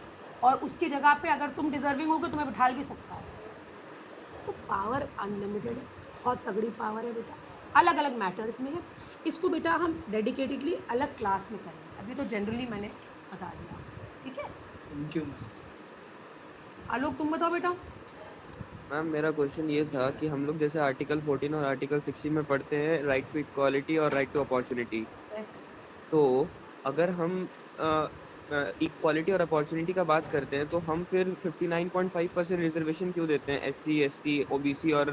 और उसकी जगह पे अगर तुम डिजर्विंग हो तो तुम्हें बिठा भी सकता है। तो पावर अनलिमिटेड है, बहुत तगड़ी पावर है बेटा, अलग अलग मैटर्स में है। इसको बेटा हम डेडिकेटेडली अलग क्लास में करेंगे, अभी तो जनरली मैंने बता दिया, ठीक है। Thank you. आलोक तुम बताओ बेटा। मैम मेरा क्वेश्चन ये था कि हम लोग जैसे आर्टिकल 14 और आर्टिकल 16 में पढ़ते हैं राइट टू इक्वालिटी और राइट टू अपॉर्चुनिटी, यस तो अगर हम इक्वालिटी और अपॉर्चुनिटी का बात करते हैं तो हम फिर 59.5% रिजर्वेशन क्यों देते हैं SC ST OBC और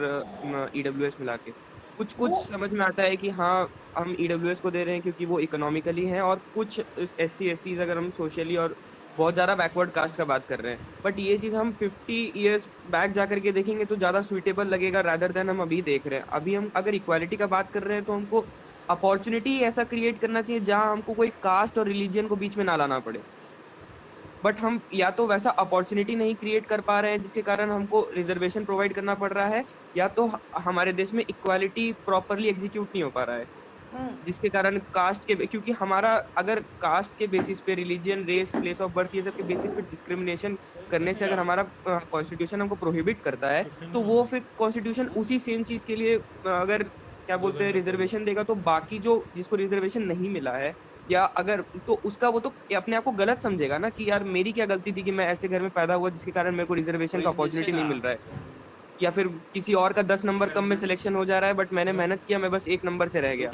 EWS मिला के? कुछ कुछ समझ में आता है कि हाँ हम EWS को दे रहे हैं क्योंकि वो इकोनॉमिकली हैं, और कुछ SC STs अगर हम सोशली और बहुत ज़्यादा बैकवर्ड कास्ट का बात कर रहे हैं, बट ये चीज़ हम 50 ईयर्स बैक जा करके देखेंगे तो ज़्यादा सुइटेबल लगेगा रादर देन हम अभी देख रहे हैं। अभी हम अगर इक्वालिटी का बात कर रहे हैं तो हमको अपॉर्चुनिटी ऐसा क्रिएट करना चाहिए जहां हमको कोई कास्ट और रिलीजन को बीच में ना लाना पड़े, बट हम या तो वैसा अपॉर्चुनिटी नहीं क्रिएट कर पा रहे हैं जिसके कारण हमको रिजर्वेशन प्रोवाइड करना पड़ रहा है, या तो हमारे देश में इक्वालिटी प्रॉपरली एग्जीक्यूट नहीं हो पा रहा है जिसके कारण कास्ट के क्योंकि हमारा अगर कास्ट के बेसिस पे religion race place of birth ये सब के बेसिस पे डिस्क्रिमिनेशन करने से अगर हमारा कॉन्स्टिट्यूशन हमको प्रोहिबिट करता है, तो वो फिर कॉन्स्टिट्यूशन उसी सेम चीज के लिए अगर क्या बोलते हैं रिजर्वेशन देगा, तो बाकी जो जिसको रिजर्वेशन नहीं मिला है या अगर तो उसका वो तो अपने आप को गलत समझेगा ना कि यार मेरी क्या गलती थी कि मैं ऐसे घर में पैदा हुआ जिसके कारण मेरे को रिजर्वेशन का अपॉर्चुनिटी नहीं मिल रहा है, या फिर किसी और का 10 नंबर कम में सिलेक्शन हो जा रहा है बट मैंने मेहनत किया, मैं बस 1 नंबर से रह गया,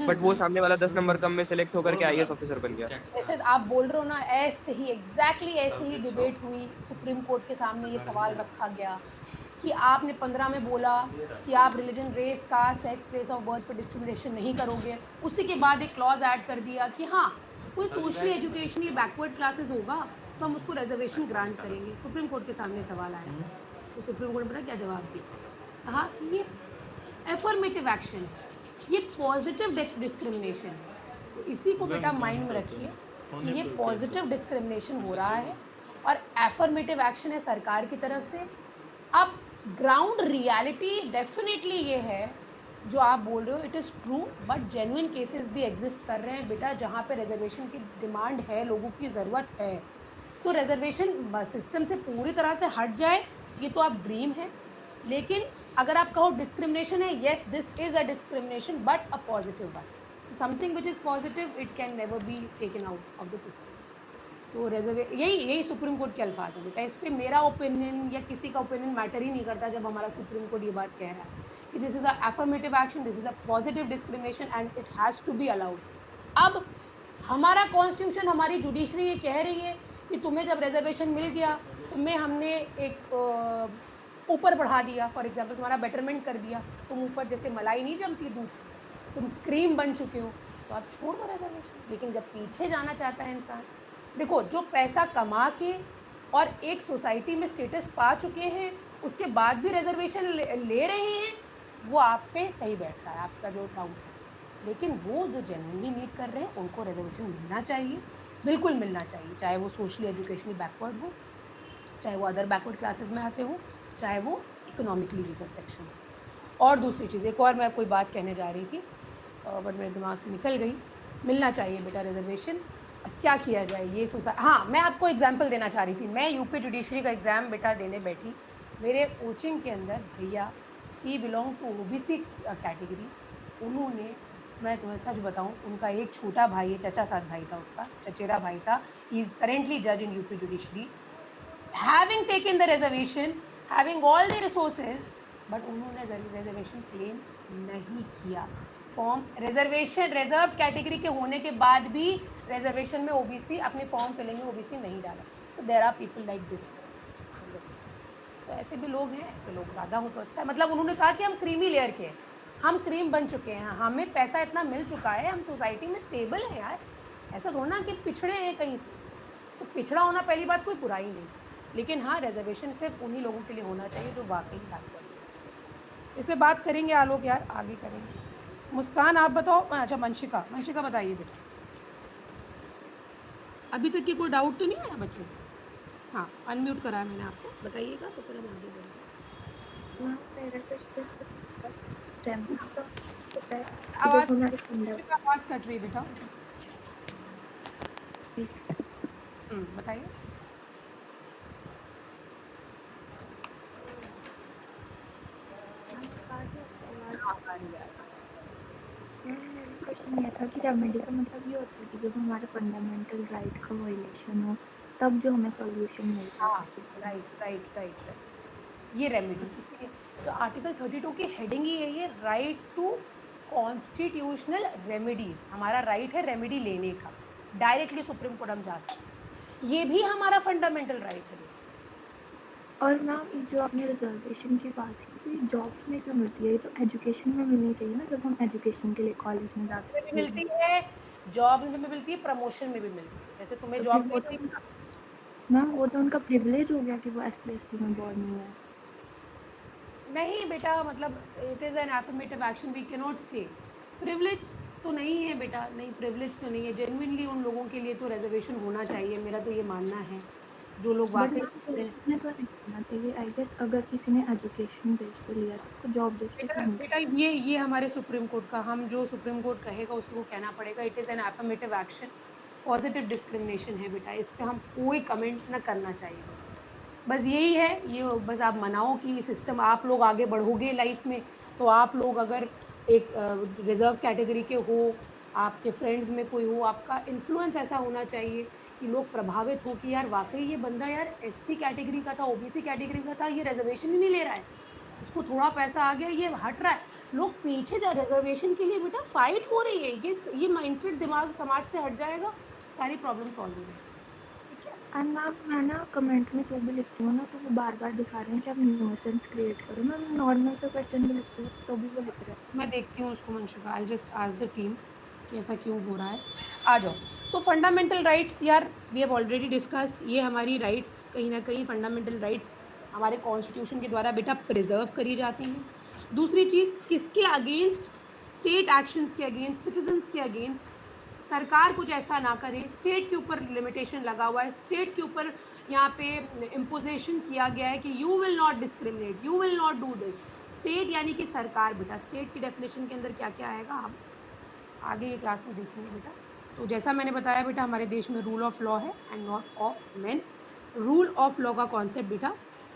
बट वो सामने वाला 10 नंबर कम में सिलेक्ट होकर के IAS ऑफिसर बन गया। जैसे आप बोल रहे हो ना, ऐसे ही एग्जैक्टली ऐसे ही डिबेट हुई, सुप्रीम कोर्ट के सामने ये सवाल रखा गया कि आपने 15 में बोला कि आप रिलीजन रेस का सेक्स प्लेस ऑफ बर्थ पर डिस्क्रिमिनेशन नहीं करोगे, उसी के बाद एक क्लॉज ऐड कर दिया कि हाँ कोई सोशली एजुकेशनली बैकवर्ड क्लासेस होगा तो हम उसको रिजर्वेशन ग्रांट करेंगे। सुप्रीम कोर्ट के सामने सवाल आया तो सुप्रीम कोर्ट ने पता क्या जवाब दिया, कहा कि ये एफर्मेटिव एक्शन है, ये पॉजिटिव डिस्क्रिमिनेशन है। तो इसी को बेटा माइंड में रखिए कि ये पॉजिटिव डिस्क्रिमिनेशन हो रहा है और एफर्मेटिव एक्शन है सरकार की तरफ से। अब ग्राउंड रियलिटी डेफिनेटली ये है जो आप बोल रहे हो, it is true, but genuine cases भी एग्जिस्ट कर रहे हैं बेटा जहाँ पे रिजर्वेशन की डिमांड है, लोगों की ज़रूरत है। तो रिजर्वेशन सिस्टम से पूरी तरह से हट जाए ये तो आप ड्रीम है, लेकिन अगर आप कहो डिस्क्रिमिनेशन है, yes this is a discrimination but a positive one, something which is positive it can never be taken out of the system. तो यही सुप्रीम कोर्ट के अल्फाज है बेटा, इस पर मेरा ओपिनियन या किसी का ओपिनियन मैटर ही नहीं करता जब हमारा सुप्रीम कोर्ट ये बात कह रहा है कि this is a affirmative action, this is a positive discrimination and it has to be allowed. अब हमारा कॉन्स्टिट्यूशन, हमारी जुडिशरी ये कह रही है कि तुम्हें जब रिजर्वेशन मिल गया, तुम्हें हमने एक ऊपर बढ़ा दिया, फॉर एग्जाम्पल तुम्हारा बेटरमेंट कर दिया, तुम ऊपर जैसे मलाई नहीं जमती दूध, तुम क्रीम बन चुके हो, तो आप छोड़ दो रिजर्वेशन। लेकिन जब पीछे जाना चाहता है इंसान, देखो जो पैसा कमा के और एक सोसाइटी में स्टेटस पा चुके हैं उसके बाद भी रिजर्वेशन ले रहे हैं, वो आप पे सही बैठ रहा है आपका जो डाउट है। लेकिन वो जो जेन्युइनली नीड कर रहे हैं उनको रिजर्वेशन मिलना चाहिए, बिल्कुल मिलना चाहिए, चाहे वो सोशली एजुकेशनली बैकवर्ड हो, चाहे वो अदर बैकवर्ड क्लासेस में आते हो, चाहे वो इकोनॉमिकली वीकर सेक्शन हो। और दूसरी चीज़, एक और मैं कोई बात कहने जा रही थी बट मेरे दिमाग से निकल गई, मिलना चाहिए बेटा रिजर्वेशन। अब क्या किया जाए ये हाँ, मैं आपको एग्जांपल देना चाह रही थी, मैं यूपी जुडिशरी का एग्ज़ाम बेटा देने बैठी, मेरे कोचिंग के अंदर भैया ही बिलोंग टू OBC कैटेगरी, उन्होंने, मैं तुम्हें सच बताऊं, उनका एक छोटा भाई है, चचा साथ भाई था उसका, चचेरा भाई था, ही इज़ करेंटली जज in UP judiciary, having taken the reservation, having all the resources, but उन्होंने रिजर्वेशन क्लेम नहीं किया। फॉर्म रिजर्वेशन रिजर्व कैटेगरी के होने के बाद भी रिजर्वेशन में OBC अपने फॉर्म फिलिंग में OBC नहीं डाला। तो there are people like this. तो ऐसे भी लोग हैं, ऐसे लोग ज़्यादा हो तो अच्छा है। मतलब उन्होंने कहा कि हम क्रीमी लेयर के हैं, हम क्रीम बन चुके हैं, हमें पैसा इतना मिल चुका है, हम सोसाइटी में स्टेबल हैं यार, ऐसा थोड़ा ना कि पिछड़े हैं कहीं से। तो पिछड़ा होना पहली बात कोई बुराई नहीं, लेकिन हाँ रिजर्वेशन सिर्फ उन्हीं लोगों के लिए होना चाहिए जो वाकई बात करें। इस पर बात करेंगे आलोक यार, आगे करेंगे। मुस्कान आप बताओ, अच्छा मंशिका बताइए बेटा, अभी तक के कोई डाउट तो नहीं आया बच्चे? हाँ अनम्यूट करा है मैंने आपको, बताइएगा तो फिर हम आगे बढ़ेंगे। आवाज़ कट रही बेटा। बताइए। मेरा क्वेश्चन ये था कि रेमेडी का मतलब ये होता है कि जब हमारे फंडामेंटल राइट का वायलेशन हो तब जो हमें सॉल्यूशन मिलता है हाँ, उस चीज़ का। राइट। ये रेमेडी इसीलिए तो आर्टिकल 32 की हेडिंग ही यही है, राइट टू कॉन्स्टिट्यूशनल रेमेडीज। हमारा राइट है रेमेडी लेने का, डायरेक्टली सुप्रीम कोर्ट हम जा सकते हैं, ये भी हमारा फंडामेंटल राइट है। और मैम जो आपने रिजर्वेशन की बात की तो ये जॉब्स में क्यों मिलती है? ये तो एजुकेशन में मिलनी चाहिए ना, जब हम एजुकेशन के लिए कॉलेज में जाते भी हैं मिलती है, जॉब में भी मिलती है, प्रमोशन में भी मिलती है। जैसे तुम्हें तो फिर जॉब वो तो उनका मैम वो तो उनका प्रिविलेज हो गया कि वो SC/ST में बॉर्न हुए हैं। नहीं बेटा, मतलब it is an affirmative action, we can not say privilege तो नहीं है बेटा, नहीं प्रिविलेज तो नहीं है। जेन्युइनली उन लोगों के लिए तो रिजर्वेशन होना चाहिए, मेरा तो ये मानना है, जो लोग बट वाकई मैम प्रिविलेज में तो नहीं होना चाहिए। आई गेस अगर किसी ने एजुकेशन बेस पे लिया तो उसको जॉब बेस पे बेटा क्यों नहीं? बेटा ये हमारे सुप्रीम कोर्ट का, हम जो सुप्रीम कोर्ट कहेगा उसी को कहना पड़ेगा। It is an affirmative action, positive discrimination है बेटा, इस पे हम कोई कमेंट ना करना चाहिए। बस यही है, ये बस आप मनाओ कि सिस्टम, आप लोग आगे बढ़ोगे लाइफ में, तो आप लोग अगर एक रिजर्व कैटेगरी के हो, आपके फ्रेंड्स में कोई हो, आपका इन्फ्लुएंस ऐसा होना चाहिए कि लोग प्रभावित हो कि यार वाकई ये बंदा यार SC कैटेगरी का था, OBC कैटेगरी का था, ये रिजर्वेशन ही नहीं ले रहा है, उसको थोड़ा पैसा आ गया, ये हट रहा है, लोग पीछे जा रिजर्वेशन के लिए बेटा फाइट हो रही है। ये माइंडसेट दिमाग समाज से हट जाएगा, सारी प्रॉब्लम सॉल्व हो जाएगी। एंड मैम मैं ना कमेंट में जो भी लिखती हूँ ना तो वो बार-बार दिखा रहे हैं कि आप न्यूसेंस क्रिएट करो। मैं नॉर्मल सा क्वेश्चन भी लिखती हूँ तो भी वो लिख रहे हैं। मैं देखती हूँ उसको Manshika, I just ask the team कि ऐसा क्यों हो रहा है। आ जाओ। तो फंडामेंटल राइट्स यार, वी हैव ऑलरेडी डिस्कस्ड, ये हमारी राइट्स कहीं ना कहीं फंडामेंटल राइट्स हमारे कॉन्स्टिट्यूशन के द्वारा बेटा प्रिजर्व करी जाती हैं। दूसरी चीज़, किसके अगेंस्ट? स्टेट एक्शंस के अगेंस्ट, सिटीजन्स के अगेंस्ट। सरकार कुछ ऐसा ना करे, स्टेट के ऊपर लिमिटेशन लगा हुआ है, स्टेट के ऊपर यहाँ पे इम्पोजिशन किया गया है कि you will not discriminate, you will not do this. State यानी कि सरकार बेटा, स्टेट की डेफिनेशन के अंदर क्या क्या आएगा हम आगे ये क्लास में देखेंगे बेटा। तो जैसा मैंने बताया बेटा, हमारे देश में रूल ऑफ लॉ है and not of main. Rule of law का कॉन्सेप्ट बेटा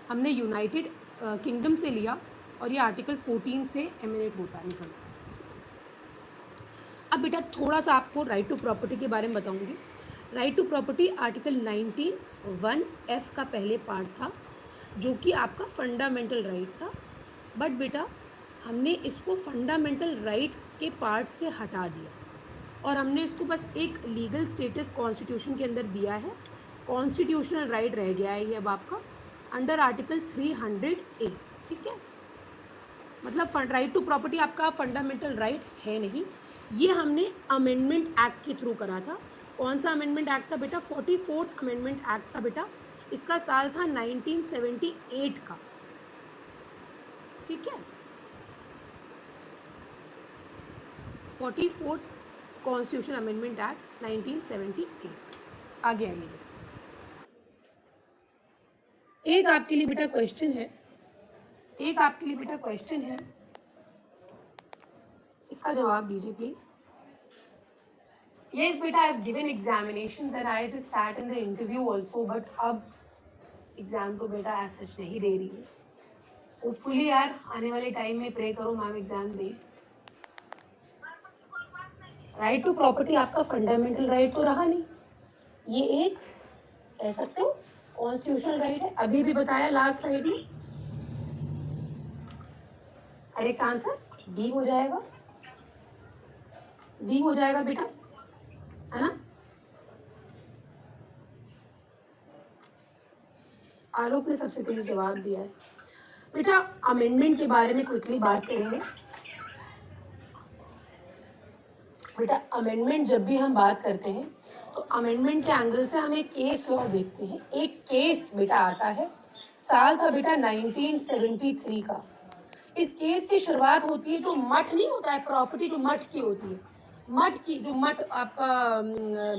हमने यूनाइटेड किंगडम से लिया और ये आर्टिकल 14 से एमिनेट होता है, निकलता है। अब बेटा थोड़ा सा आपको राइट टू प्रॉपर्टी के बारे में बताऊंगी। Right to property article 19(1)(f) का पहले पार्ट था, जो कि आपका फंडामेंटल राइट था। बट बेटा हमने इसको फंडामेंटल राइट के पार्ट से हटा दिया और हमने इसको बस एक लीगल स्टेटस कॉन्स्टिट्यूशन के अंदर दिया है। कॉन्स्टिट्यूशनल राइट रह गया है ये अब आपका अंडर आर्टिकल 300A। ठीक है, मतलब राइट टू प्रॉपर्टी आपका फंडामेंटल राइट है नहीं, ये हमने अमेंडमेंट एक्ट के थ्रू करा था। कौन सा अमेंडमेंट एक्ट था बेटा? 44th अमेंडमेंट एक्ट था बेटा। इसका साल था 1978 का। ठीक है, 44th कॉन्स्टिट्यूशन अमेंडमेंट एक्ट 1978। आगे आइए बेटा, एक आपके लिए बेटा क्वेश्चन है, इसका जवाब दीजिए प्लीज। Yes बेटा, I've given examinations and I just sat in the interview also, but अब एग्जाम तो बेटा एज सच नहीं दे रही हूँ। होपफुली यार आने वाले टाइम में प्रे करो मैम एग्जाम दे। राइट टू प्रॉपर्टी आपका फंडामेंटल राइट तो रहा नहीं, ये एक कह सकते हो कॉन्स्टिट्यूशनल राइट है। अभी भी बताया लास्ट राइट में, करेक्ट आंसर बी हो जाएगा, बी हो जाएगा बेटा, है ना? आलोक ने सबसे तेज जवाब दिया है बेटा। अमेंडमेंट के बारे में क्विकली बात करेंगे बेटा। अमेंडमेंट जब भी हम बात करते हैं तो अमेंडमेंट के एंगल से हम एक केस लॉ देखते हैं। एक केस बेटा आता है, साल था बेटा 1973 का। इस केस की शुरुआत होती है, जो मठ नहीं होता है प्रॉपर्टी, जो मठ की होती है, मठ की जो मठ आपका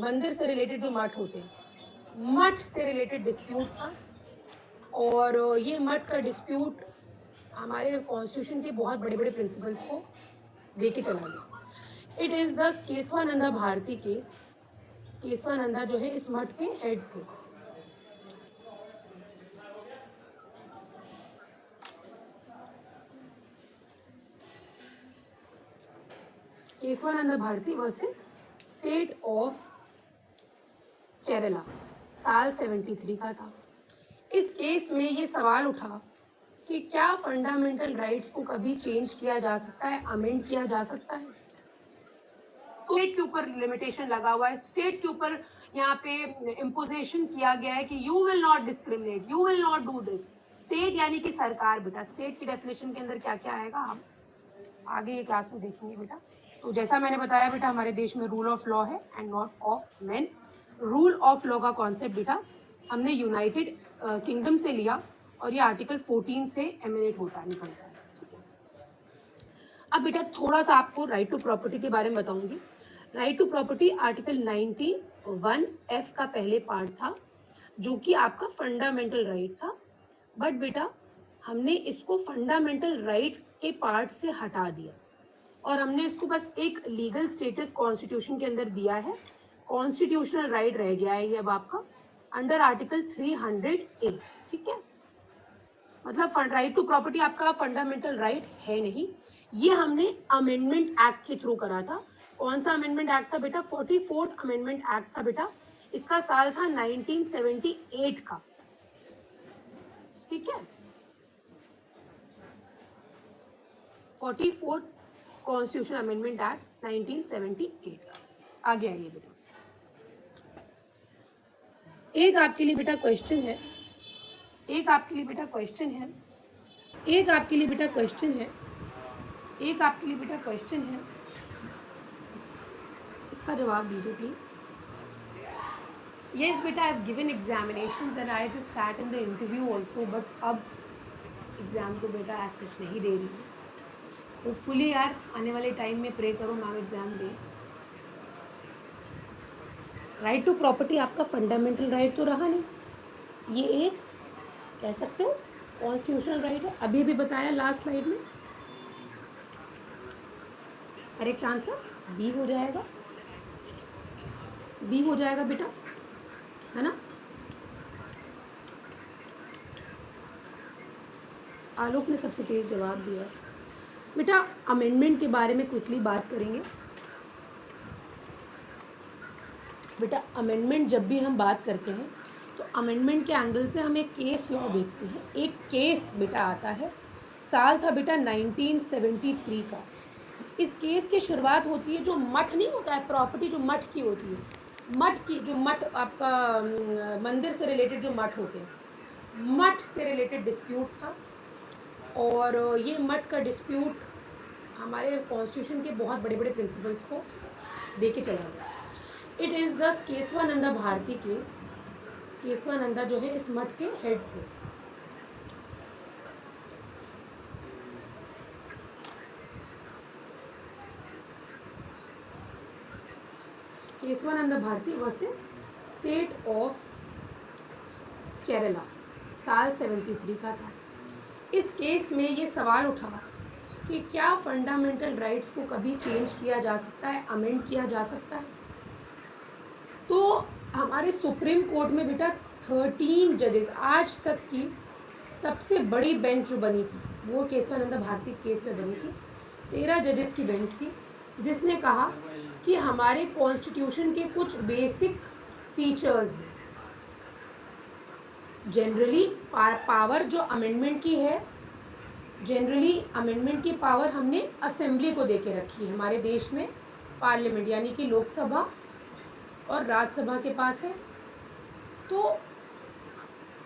मंदिर से रिलेटेड जो मठ होते हैं, मठ से रिलेटेड डिस्प्यूट था। और ये मठ का डिस्प्यूट हमारे कॉन्स्टिट्यूशन के बहुत बड़े बड़े प्रिंसिपल्स को लेके चला गया। It is the Keshavananda Bharati case. Keshavananda जो है इस मठ के हेड थे। Keshavananda Bharati versus state of Kerala, साल 73 का था। इस केस में ये सवाल उठा कि क्या फंडामेंटल राइट्स को कभी चेंज किया जा सकता है, अमेंड किया जा सकता है। स्टेट के ऊपर लिमिटेशन लगा हुआ है, स्टेट के ऊपर यहाँ पे इम्पोजिशन किया गया है कि you will not discriminate, you will not do this. State यानी कि सरकार। बेटा स्टेट की डेफिनेशन के अंदर क्या क्या आएगा हम आगे ये क्लास में देखेंगे बेटा। तो जैसा मैंने बताया बेटा, हमारे देश में रूल ऑफ लॉ है and not of main. Rule of law का कॉन्सेप्ट बेटा हमने यूनाइटेड किंगडम से लिया और ये आर्टिकल 14 से एमिनेट होता निकलता है। ठीक है, अब बेटा थोड़ा सा आपको राइट टू प्रॉपर्टी के बारे में बताऊंगी। Right to property article 91F का पहले पार्ट था, जो कि आपका फंडामेंटल राइट था। बट बेटा हमने इसको फंडामेंटल राइट के पार्ट से हटा दिया और हमने इसको बस एक लीगल स्टेटस कॉन्स्टिट्यूशन के अंदर दिया है। कॉन्स्टिट्यूशनल राइट रह गया है ये अब आपका अंडर आर्टिकल 300A। ठीक है, मतलब राइट टू प्रॉपर्टी आपका फंडामेंटल राइट है नहीं, ये हमने अमेंडमेंट एक्ट के थ्रू करा था। कौन सा अमेंडमेंट एक्ट था बेटा? 44th अमेंडमेंट एक्ट था बेटा। इसका साल था 1978 का। ठीक है, 44th कॉन्स्टिट्यूशन अमेंडमेंट एक्ट 1978 का। आगे आइए बेटा, एक आपके लिए बेटा क्वेश्चन है, एक आपके लिए बेटा क्वेश्चन है, एक आपके लिए बेटा क्वेश्चन है, एक आपके लिए बेटा क्वेश्चन है, इसका जवाब दीजिए प्लीज। यस बेटा, I have given examinations and I just sat in the interview also, but अब एग्जाम तो बेटा ऐसे नहीं दे रही हूँ। होपफुली यार आने वाले टाइम में प्रे करो मैम एग्जाम दे। राइट टू प्रॉपर्टी आपका फंडामेंटल राइट तो रहा नहीं, ये एक कह सकते हो कॉन्स्टिट्यूशनल राइट है। अभी भी बताया लास्ट स्लाइड में। करेक्ट आंसर बी हो जाएगा, बी हो जाएगा बेटा, है ना। आलोक ने सबसे तेज जवाब दिया। बेटा अमेंडमेंट के बारे में क्विकली बात करेंगे। बेटा अमेंडमेंट जब भी हम बात करते हैं तो अमेंडमेंट के एंगल से हम एक केस लॉ देखते हैं। एक केस बेटा आता है, साल था बेटा 1973 का। इस केस की शुरुआत होती है, जो मठ नहीं होता है प्रॉपर्टी, जो मठ की होती है, मठ की जो मठ आपका मंदिर से रिलेटेड जो मठ होते हैं, मठ से रिलेटेड डिस्प्यूट था। और ये मठ का डिस्प्यूट हमारे कॉन्स्टिट्यूशन के बहुत बड़े बड़े प्रिंसिपल्स को दे के चला गया। It is the Keshavananda Bharati case. Keshavananda जो है इस मठ के हेड थे। Keshavananda Bharati versus state of Kerala, साल 73 का था। इस केस में ये सवाल उठा कि क्या फंडामेंटल राइट्स को कभी चेंज किया जा सकता है, अमेंड किया जा सकता है। तो हमारे सुप्रीम कोर्ट में बेटा 13 जजेस, आज तक की सबसे बड़ी बेंच जो बनी थी वो केशवानंदा भारती केस में बनी थी। 13 जजेस की बेंच थी, जिसने कहा कि हमारे कॉन्स्टिट्यूशन के कुछ बेसिक फीचर्स हैं। जनरली पावर जो अमेंडमेंट की है, जनरली अमेंडमेंट की पावर हमने असेंबली को देके रखी है। हमारे देश में पार्लियामेंट यानी कि लोकसभा और राज्यसभा के पास है। तो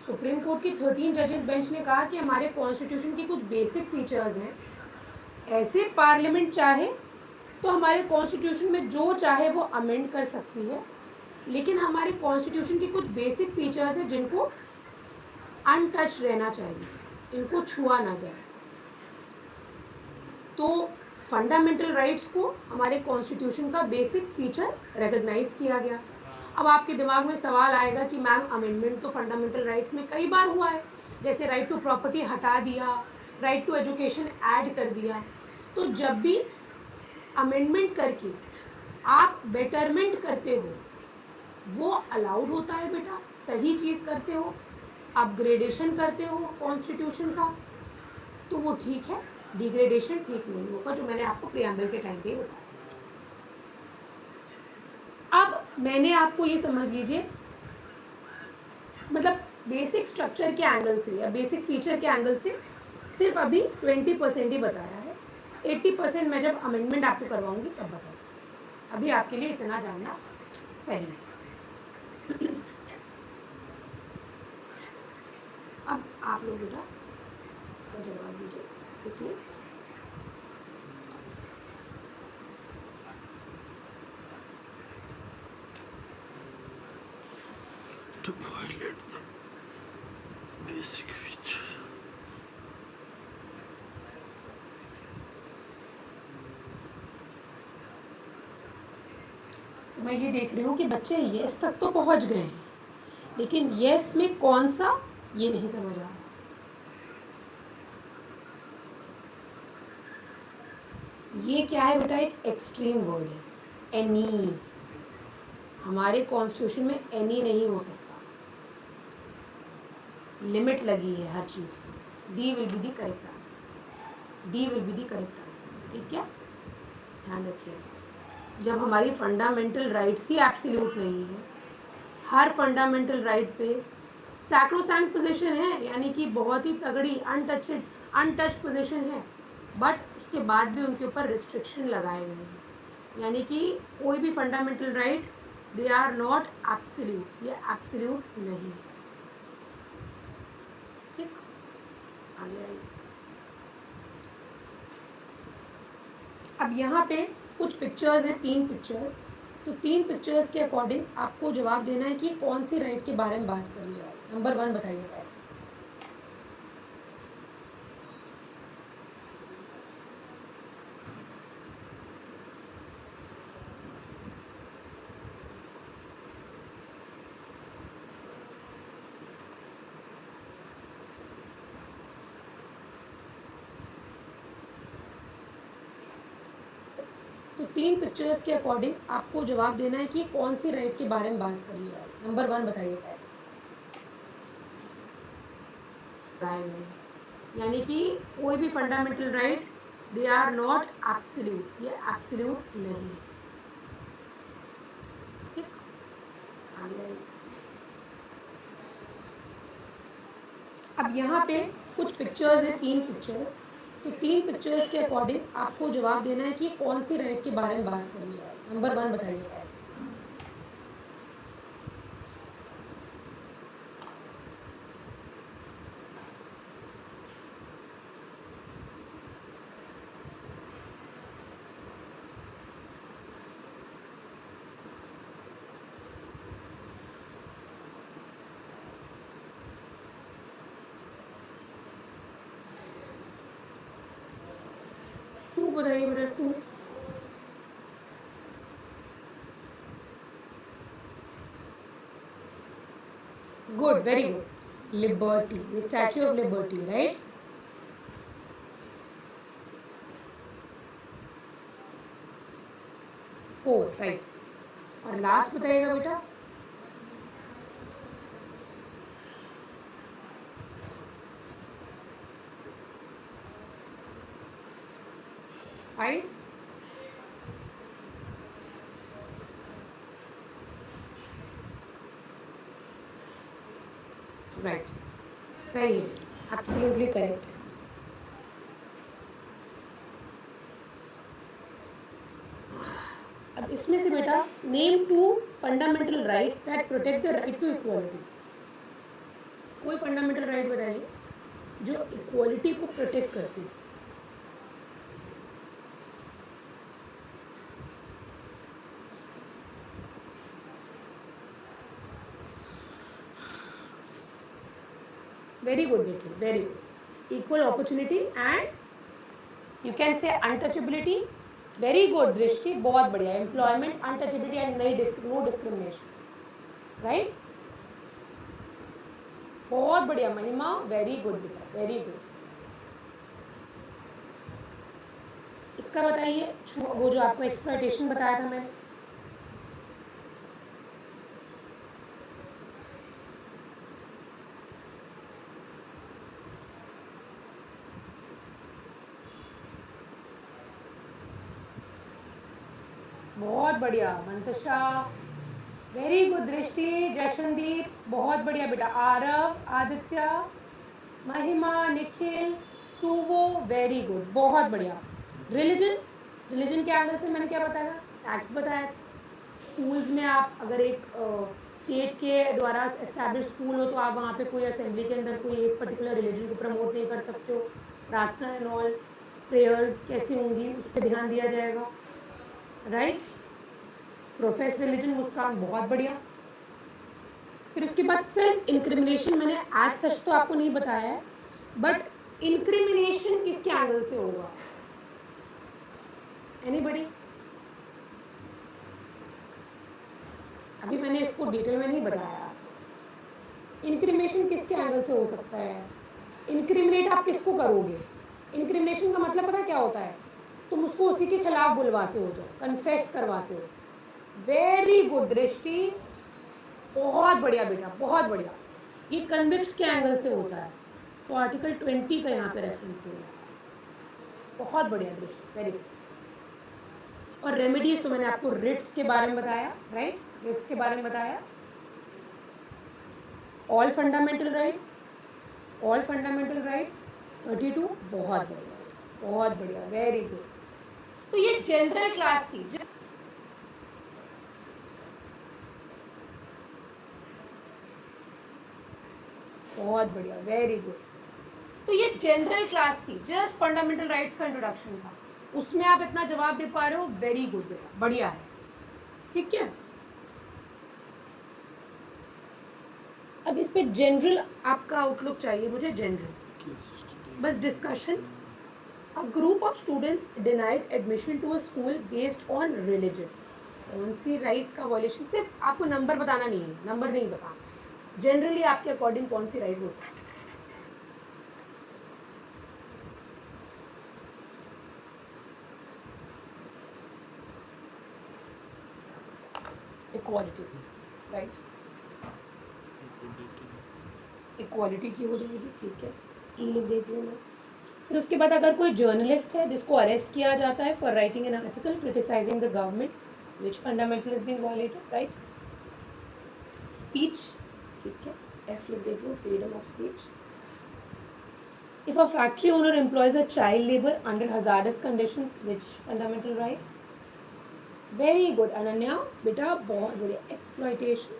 सुप्रीम कोर्ट की 13 जजेस बेंच ने कहा कि हमारे कॉन्स्टिट्यूशन की कुछ बेसिक फीचर्स हैं। ऐसे पार्लियामेंट चाहे तो हमारे कॉन्स्टिट्यूशन में जो चाहे वो अमेंड कर सकती है, लेकिन हमारे कॉन्स्टिट्यूशन की कुछ बेसिक फीचर्स हैं जिनको अनटच रहना चाहिए, इनको छुआ ना जाए। तो फंडामेंटल राइट्स को हमारे कॉन्स्टिट्यूशन का बेसिक फीचर रिकॉग्नाइज किया गया। अब आपके दिमाग में सवाल आएगा कि मैम अमेंडमेंट तो फंडामेंटल राइट्स में कई बार हुआ है, जैसे राइट टू प्रॉपर्टी हटा दिया, राइट टू एजुकेशन ऐड कर दिया। तो जब भी अमेंडमेंट करके आप बेटरमेंट करते हो वो अलाउड होता है बेटा, सही चीज़ करते हो, अपग्रेडेशन करते हो कॉन्स्टिट्यूशन का, तो वो ठीक है, डिग्रेडेशन ठीक नहीं होगा, जो मैंने आपको प्रियम्बल के टाइम पे ही बताया। अब मैंने आपको ये समझ लीजिए, मतलब बेसिक स्ट्रक्चर के एंगल से या बेसिक फीचर के एंगल से सिर्फ अभी 20% ही बताया है, 80% मैं जब अमेंडमेंट आपको करवाऊंगी तब बताऊंगी। अभी आपके लिए इतना जानना सही है। अब आप लोग बेटा इसका जवाब दीजिए quickly. To violate the basic features. तो मैं ये देख रही हूँ कि बच्चे यस तक तो पहुँच गए हैं, लेकिन यस में कौन सा ये नहीं समझ आ रहा। ये क्या है बेटा, एक एक्सट्रीम वर्ड है, एनी। हमारे कॉन्स्टिट्यूशन में एनी नहीं हो सकता, लिमिट लगी है हर चीज़ की। D will be the correct answer, D will be the correct answer, ठीक है, ध्यान रखिए। जब हमारी फंडामेंटल राइट्स ही एब्सोल्यूट नहीं है, हर फंडामेंटल राइट पे सैक्रोसैंक्ट पोजीशन है, यानी कि बहुत ही तगड़ी अनटच्ड पोजीशन है, बट उसके बाद भी उनके ऊपर रिस्ट्रिक्शन लगाए गए हैं, यानी कि कोई भी fundamental right they are not absolute, ये एब्सोल्यूट नहीं है, ठीक। आगे आइए। अब यहाँ पे कुछ पिक्चर्स हैं, 3 पिक्चर्स, तो 3 पिक्चर्स के अकॉर्डिंग आपको जवाब देना है कि कौन सी राइट के बारे में बात करी जाए। नंबर 1 बताइएगा। तो 3 पिक्चर्स के अकॉर्डिंग आपको जवाब देना है कि कौन सी राइट के बारे में बात करी जाए। नंबर 1 बताइएगा। यानी कि कोई भी fundamental right they are not absolute, ये एब्सोल्यूट नहीं है, ठीक। आगे आइए। अब यहाँ पे कुछ पिक्चर्स हैं, 3 पिक्चर्स, तो 3 पिक्चर्स के अकॉर्डिंग आपको जवाब देना है कि कौन सी राइट के बारे में बात करी जाए। नंबर 1 बताइएगा। टू बताइए बेटा, 2। Good, very good, liberty, statue of liberty, right. Four, right. और लास्ट बताइएगा बेटा। फाइव, राइट, सही है, एब्सोल्युटली करेक्ट। अब इसमें से बेटा name 2 fundamental rights that protect the right to equality. कोई फंडामेंटल राइट बताइए जो इक्वालिटी को प्रोटेक्ट करती है। वेरी गुड बेटी, very good. Equal opportunity and you can say untouchability. Very good Drishti, बहुत बढ़िया। Employment, untouchability and no discrimination, right. बहुत बढ़िया महिमा, वेरी गुड बेटा, वेरी गुड। इसका बताइए, वो जो आपको एक्सप्लॉयटेशन बताया था मैंने। बहुत बढ़िया मंतशा, वेरी गुड दृष्टि, जशनदीप, बहुत बढ़िया बेटा, आरव, आदित्य, महिमा, निखिल, सुवो, वेरी गुड, बहुत बढ़िया। रिलीजन, रिलीजन के एंगल से मैंने क्या बताया, टैक्स बताया था। स्कूल्स में आप अगर एक स्टेट के द्वारा एस्टैब्लिश स्कूल हो तो आप वहाँ पे कोई असेंबली के अंदर कोई एक पर्टिकुलर रिलीजन को प्रमोट नहीं कर सकते हो। प्रार्थना एंड ऑल प्रेयर्स कैसी होंगी उस पर ध्यान दिया जाएगा, राइट। प्रोफेस रिलीजन, मुस्कान, बहुत बढ़िया। फिर उसके बाद सेल्फ इंक्रिमिनेशन मैंने एज सच तो आपको नहीं बताया है, बट इंक्रिमिनेशन किसके एंगल से होगा, एनीबडी? अभी मैंने इसको डिटेल में नहीं बताया आपको। इंक्रिमिनेशन किसके एंगल से हो सकता है, इंक्रिमिनेट आप किसको करोगे? इंक्रिमिनेशन का मतलब पता क्या होता है, तुम उसको उसी के खिलाफ बुलवाते हो, जो कन्फेस करवाते हो। वेरी गुड दृष्टि, बहुत बढ़िया बेटा, बहुत बढ़िया। ये कन्विक्ट्स के एंगल से होता है, तो आर्टिकल 20 का यहाँ पे रेफरेंस दिया है। बहुत बढ़िया दृष्टि, वेरी गुड। और रेमेडीज तो मैंने आपको रिट्स के बारे में बताया, राइट, रिट्स के बारे में बताया। All fundamental rights, all fundamental rights 32, बहुत बढ़िया, बहुत बढ़िया, वेरी गुड। तो ये जनरल क्लास थी, बहुत बढ़िया, वेरी गुड। तो ये जनरल क्लास थी, जस्ट फंडामेंटल राइट्स का इंट्रोडक्शन था, उसमें आप इतना जवाब दे पा रहे हो, वेरी गुड बेटा, बढ़िया है, ठीक है। अब इस पे जनरल आपका आउटलुक चाहिए मुझे, जनरल बस discussion. A group of students denied admission to a school based on religion, कौन सी राइट का वॉयलेशन? सिर्फ आपको नंबर बताना नहीं है, नंबर नहीं बताना, जनरली आपके अकॉर्डिंग कौन सी राइट हो सकती है? इक्वालिटी की, राइट, इक्वालिटी की हो जाएगी, ठीक है, ई लिख देती हूँ मैं। फिर उसके बाद अगर कोई जर्नलिस्ट है जिसको अरेस्ट किया जाता है for writing an article criticising the government, which fundamental is being violated, right. Speech, ठीक है, एफ लिख देती हूँ, freedom of speech. If a factory owner employs a child labour under hazardous conditions, which fundamental right? Very good Ananya बेटा, बहुत बढ़िया। Exploitation,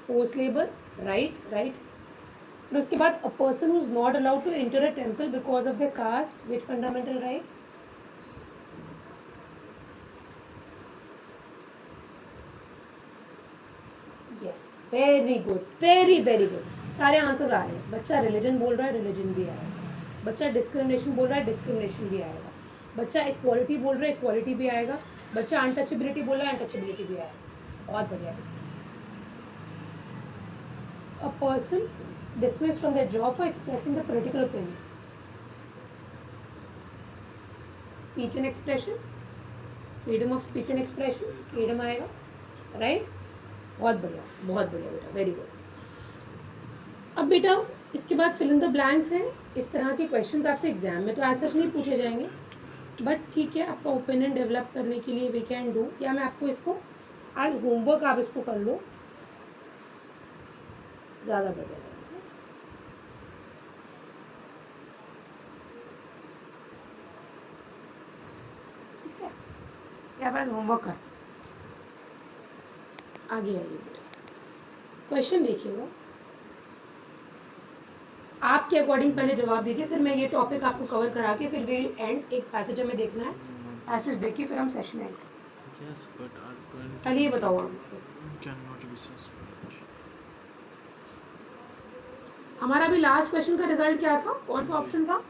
force labour, right, right. फिर उसके बाद a person who is not allowed to enter a temple because of the caste, which fundamental right? Yes, very good, very very good, सारे answers आ रहे हैं। बच्चा रिलीजन बोल रहा है, रिलीजन भी आएगा। बच्चा डिस्क्रिमिनेशन बोल रहा है, डिस्क्रिमिनेशन भी आएगा। बच्चा इक्वालिटी बोल रहा है, इक्वालिटी भी आएगा। बच्चा अनटचेबिलिटी बोल रहा है, अनटचेबिलिटी भी आएगा। बहुत बढ़िया। A person dismissed from their job for expressing the political opinions. Speech and expression, freedom of speech and expression, freedom आएगा, right? बहुत बढ़िया, बहुत बढ़िया बेटा, वेरी गुड। अब बेटा इसके बाद फिल इन द ब्लैंक्स हैं। इस तरह के क्वेश्चंस आपसे एग्जाम में तो ऐसा नहीं पूछे जाएंगे, बट ठीक है, आपका ओपिनियन डेवलप करने के लिए वी कैन डू, या मैं आपको इसको आज होमवर्क आप इसको कर लो, ज़्यादा बढ़िया लगेगा। ठीक है, या बाद होमवर्क कर, आगे आइए बेटा, क्वेश्चन देखिएगा, आपके अकॉर्डिंग पहले जवाब दीजिए, फिर मैं ये टॉपिक आपको कवर करा के फिर विल एंड। एक पैसेज हमें देखना है, पैसेज देखिए फिर हम session and. Yes, but our पहले ये बताओ आप इसको, cannot be suspect. हमारा भी लास्ट क्वेश्चन का रिजल्ट क्या था, कौन सा ऑप्शन था?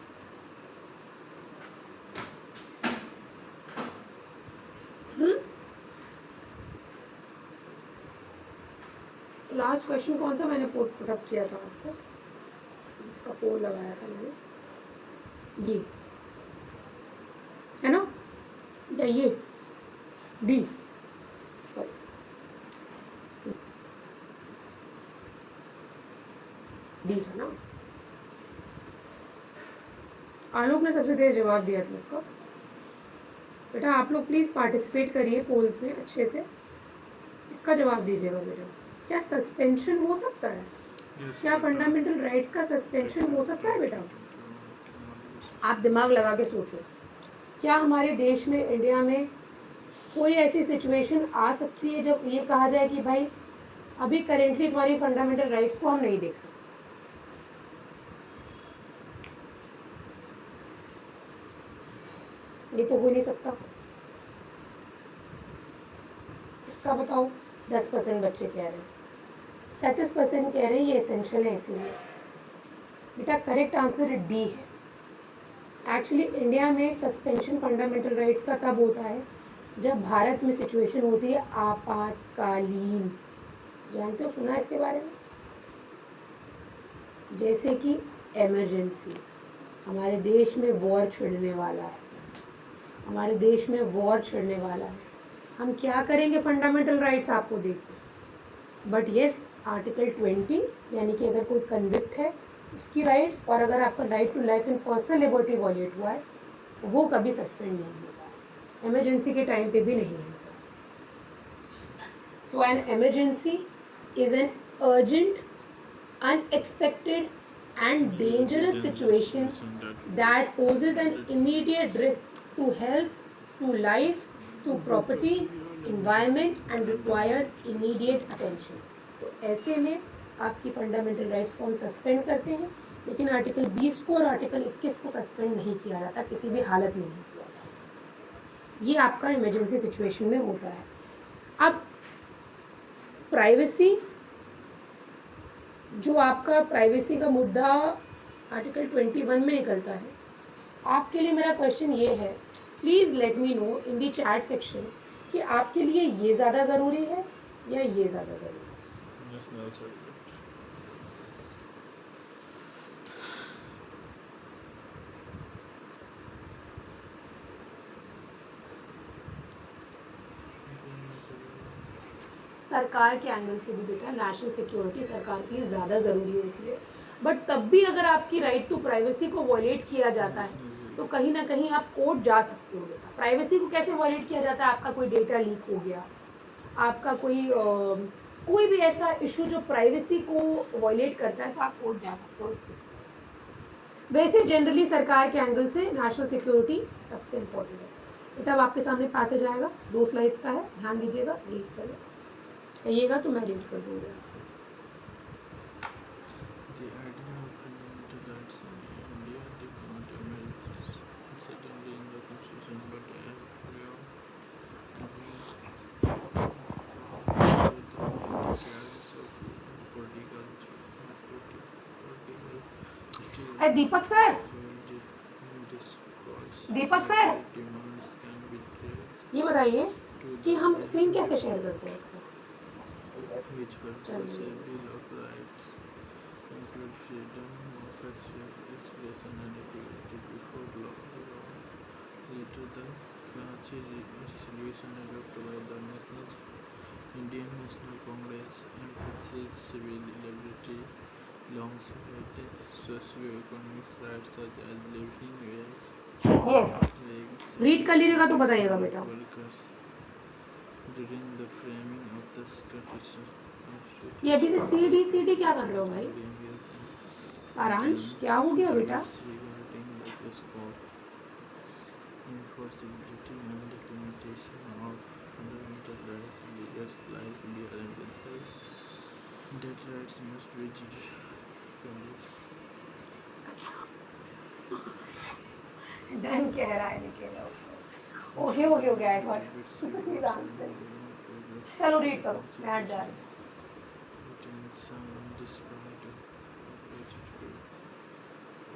लास्ट क्वेश्चन कौन सा मैंने पुट अप किया था आपको, इसका पोल लगाया था मैंने, ये है ना, या ये डी, सॉरी डी था ना। आलोक ने सबसे तेज जवाब दिया था इसका। बेटा आप लोग प्लीज़ पार्टिसिपेट करिए पोल्स में अच्छे से, इसका जवाब दीजिएगा बेटा। क्या सस्पेंशन हो सकता है? Yes, क्या but फंडामेंटल राइट्स का सस्पेंशन हो सकता है बेटा? technology. आप दिमाग लगा के सोचो, क्या हमारे देश में, इंडिया में कोई ऐसी सिचुएशन आ सकती है जब ये कहा जाए कि भाई अभी करेंटली तुम्हारी फंडामेंटल राइट्स को हम नहीं देख सकते? ये तो हो नहीं सकता। इसका बताओ। 10% बच्चे कह रहे हैं, 37% कह रहे हैं ये एसेंशियल है इसीलिए। बेटा करेक्ट आंसर डी है। एक्चुअली इंडिया में सस्पेंशन फंडामेंटल राइट्स का तब होता है जब भारत में सिचुएशन होती है आपातकालीन। जानते हो, सुना है इसके बारे में? जैसे कि इमरजेंसी, हमारे देश में वॉर छिड़ने वाला है, हमारे देश में वॉर छिड़ने वाला है, हम क्या करेंगे फंडामेंटल राइट्स आपको देके? बट येस, आर्टिकल 20 यानी कि अगर कोई कन्विक्ट है उसकी राइट्स, और अगर आपका right to life and personal liberty violate हुआ है, वो कभी सस्पेंड नहीं होगा, इमरजेंसी के टाइम पे भी नहीं होगा। So an emergency is an urgent, unexpected and dangerous situation that poses an immediate risk to health, to life, to property, environment and requires immediate attention। तो ऐसे में आपकी फंडामेंटल राइट्स को हम सस्पेंड करते हैं, लेकिन आर्टिकल 20 को और आर्टिकल 21 को सस्पेंड नहीं किया जाता, किसी भी हालत में नहीं किया जाता। ये आपका इमरजेंसी सिचुएशन में होता है। अब प्राइवेसी, जो आपका प्राइवेसी का मुद्दा आर्टिकल 21 में निकलता है, आपके लिए मेरा क्वेश्चन ये है, please let me know in the chat section कि आपके लिए ये ज़्यादा ज़रूरी है या ये ज़्यादा ज़रूरी है? Yes, that's right. सरकार के एंगल से भी बेटा नेशनल सिक्योरिटी सरकार के लिए ज़्यादा ज़रूरी होती है, बट तब भी अगर आपकी राइट टू प्राइवेसी को वॉयलेट किया जाता है तो कहीं ना कहीं आप कोर्ट जा सकते हो बेटा। प्राइवेसी को कैसे वॉयलेट किया जाता है? आपका कोई डेटा लीक हो गया, आपका कोई भी ऐसा इशू जो प्राइवेसी को वॉयलेट करता है, तो आप कोर्ट जा सकते हो इससे। वैसे जनरली सरकार के एंगल से नेशनल सिक्योरिटी सबसे इम्पोर्टेंट है बेटा। अब आपके सामने पैसेज आएगा, 2 स्लाइड्स का है, ध्यान दीजिएगा, रीड करें, कहिएगा तो मैं रीड कर दूँगी। The idea of fundamental rights in India did not emerge suddenly in the constitution, but as law decades of political अरे Deepak sir, discourse Deepak sir, demands can be traced ये बताइए to कि the हम स्क्रीन कैसे share करते हैं इसका? which purpose a Bill of Rights include freedom of expression and equality before law. Later, the Karachi resolution adopted by the Indian National Congress emphasizes civil liberty alongside socio-economic rights such as living wages, read कर लीजिएगा तो बताइएगा बेटा। workers. During the framing of the constitution, ये अभी से C D क्या कर रहे हो भाई? सारांश क्या हो गया बेटा? regarding the scope, enforceability and limitation of fundamental rights, leaders like India emphasize that rights must be judicially done कह रहा है, लिखेगा उसको। Okay okay okay, I thought answer. चलो रीड करो, मैं हट जा रही हूँ।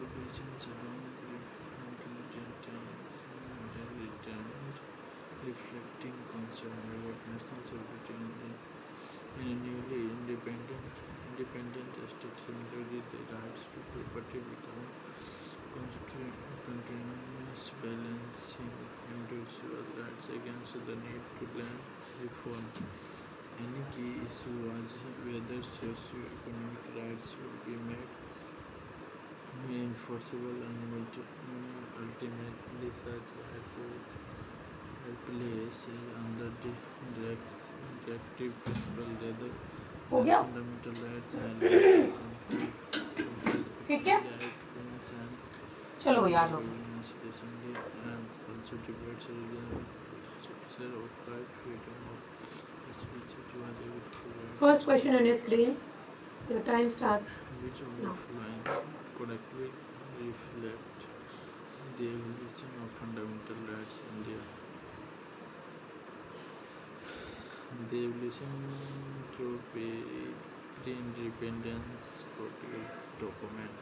provisions along with intelligence and reflecting concern about national sovereignty in a newly independent state. Similarly, the rights to property become continuous balancing individual rights against the need to land reform. Any key issue was whether socio-economic rights should be made enforceable and ultimately such rights place under the directive principle that हो the गया fundamental rights and rights ठीक है and चलो भैया आ जाओ emancipation and also debates of right freedom of speech to other first question on your screen your time starts which of the now following correctly reflect the evolution of fundamental rights in India. The evolution through pre-independence political document.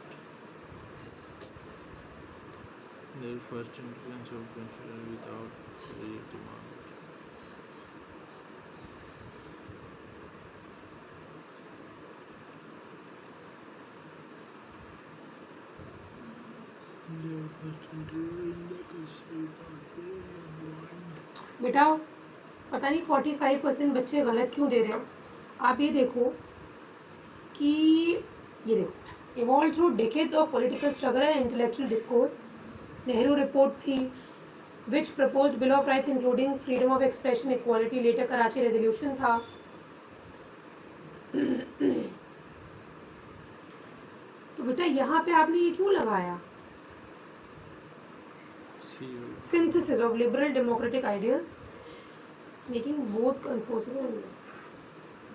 Their first instance of considered without demand. Their first instance without demand. बेटा पता नहीं 45% बच्चे गलत क्यों दे रहे हैं आप ये देखो कि ये देखो evolve through decades of political struggle and intellectual discourse Nehru report थी which proposed bill of rights including freedom of expression equality later Karachi resolution था तो बेटा यहाँ पे आपने ये क्यों लगाया synthesis of liberal democratic ideals making both confusion and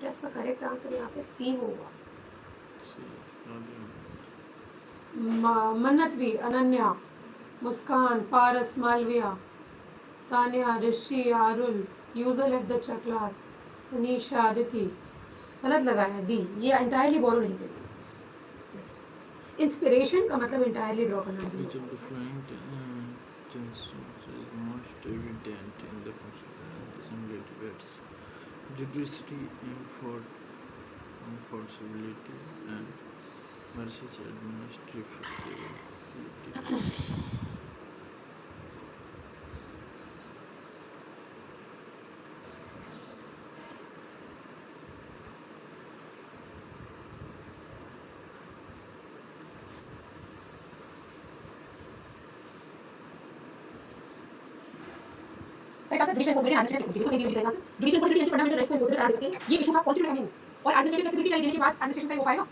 just the correct answer यहाँ पे C होगा मन्नतवी अनन्या मुस्कान पारस मालविया तान्या ऋषि आरुल यूजल at the class Tanisha Aditi गलत लगाया डी ये इंटायरली बोलो नहीं करेंगे इंस्पिरेशन का मतलब इंटायरली ड्रॉ करना है Which of the following tensions is most evident in the Constitutional Assembly debates? Judiciary aim for enforceability and versus administrative effectivity. ये इशू था कॉन्स्टिट्यूशन और एडमिनिस्ट्रेटिव फ्लेक्सिबिलिटी देने के बाद एडमिनिस्ट्रेशन सही हो पाएगा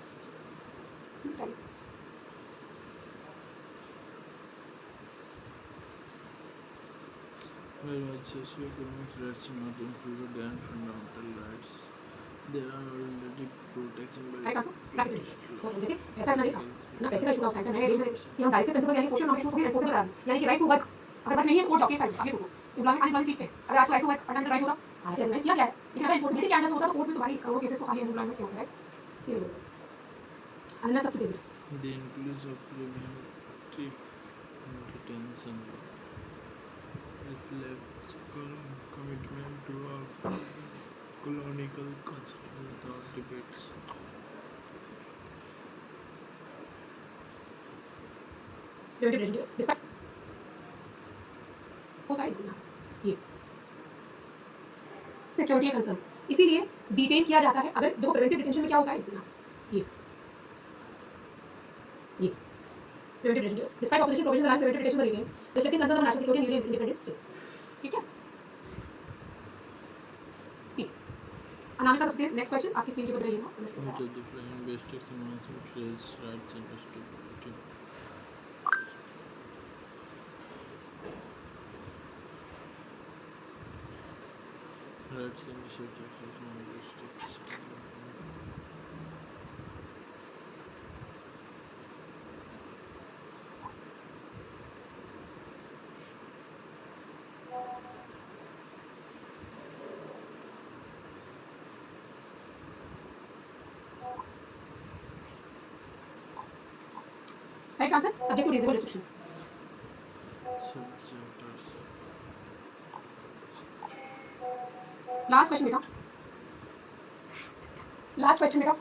Whereas socioeconomic rights are not included and fundamental rights, they are already protection by right answer direct जैसे ऐसा ना देखा ना पैसे का इशू था उस टाइम पे नए रेट में कि हम डायरेक्ट प्रिंसिपल यानी सोशल नॉलेज को भी एनफोर्स करा यानी कि राइट टू वर्क अगर वर्क नहीं है कोर्ट जॉब के साइड आगे सोचो एम्प्लॉयमेंट अनएम्प्लॉयमेंट पीक पे अगर आपको right to work fundamental right होता आज रिकॉग्नाइज किया गया है लेकिन अगर एनफोर्सबिलिटी के अंडर से होता तो कोर्ट में तो भाई करोड़ों केसेस तो खाली एम्प्लॉयमेंट के होते हैं सी अनना सबसे तेज the increase of preventive detention reflects commitment to a colonial concept without debates. होगा ये सिक्योरिटी कंसर्न इसीलिए डिटेन किया जाता है अगर देखो प्रिवेंटिव डिटेंशन में क्या होता है ये preventive detention despite opposition provisions around preventive detention for detain reflecting concern of national security and independent state ठीक है सी अनामिका सबसे नेक्स्ट क्वेश्चन आपकी स्क्रीन के ऊपर रहिएगा समझ लो Which of the following best emancipatory rights and stability? Rights and statistics. Right answer subject to reasonable restrictions Subchapters. Last question बेटा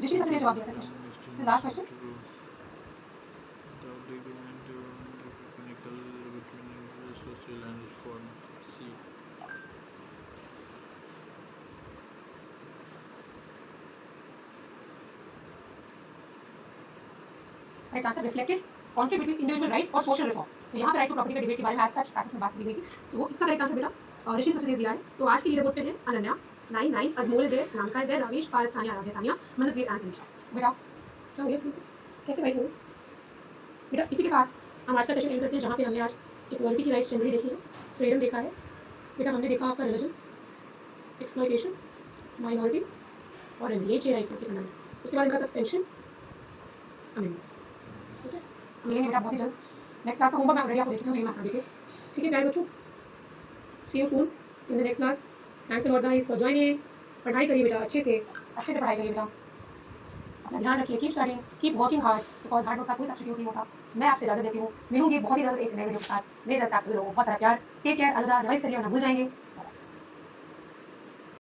ऋषि सबसे जवाब दिया था last question Without agreement technical between social and reform. C. Right answer reflected conflict between individual rights और social reform तो यहाँ पर right to property के डिबेट के बारे में एज सच पैसेज में बात की गई थी, तो वो इसका करेक्ट आंसर बेटा ऋषि सचदेव दिया है। तो आज की लीडर बोर्ड पे है Ananya 9 Ajmol is there, Anamika is there, Ravish, Paras, Tania, Aaradhya, Tania, Manoj and Nisha. बेटा क्या हो गया इसमें, कैसे बैठे हो बेटा? इसी के साथ हम आज का सेशन एंड करते हैं, जहाँ पे हमने आज इक्वालिटी की राइट्स जनरली देखी है, फ्रीडम देखा है बेटा, हमने देखा आपका रिलीजन, एक्सप्लॉयटेशन, माइनॉरिटी और ये 6 राइट्स के फंडामेंट्स। उसके बाद इनका सस्पेंशन, अमेंडमेंट। ठीक है, मिलेंगे बेटा बहुत ही जल्द। नेक्स्ट क्लास का होमवर्क मैं ऑलरेडी आपको दे चुकी हूँ, ये मैं आपको देखिए। ठीक है प्यारे बच्चों, see you soon in the next class. Thanks a lot guys for joining. पढ़ाई करिए बेटा, अच्छे से पढ़ाई करिए बेटा, अपना ध्यान रखिए, keep studying, keep working hard, because hard work का कोई सब्स्टिट्यूट नहीं होता। मैं आपसे इजाजत देती हूँ, मिलूंगी बहुत ही जल्द एक नए वीडियो के साथ। मेरे तरफ से आप सभी लोगों को बहुत सारा प्यार। टेक केयर, अलविदा, रिवाइज करिए वरना भूल जाएंगे।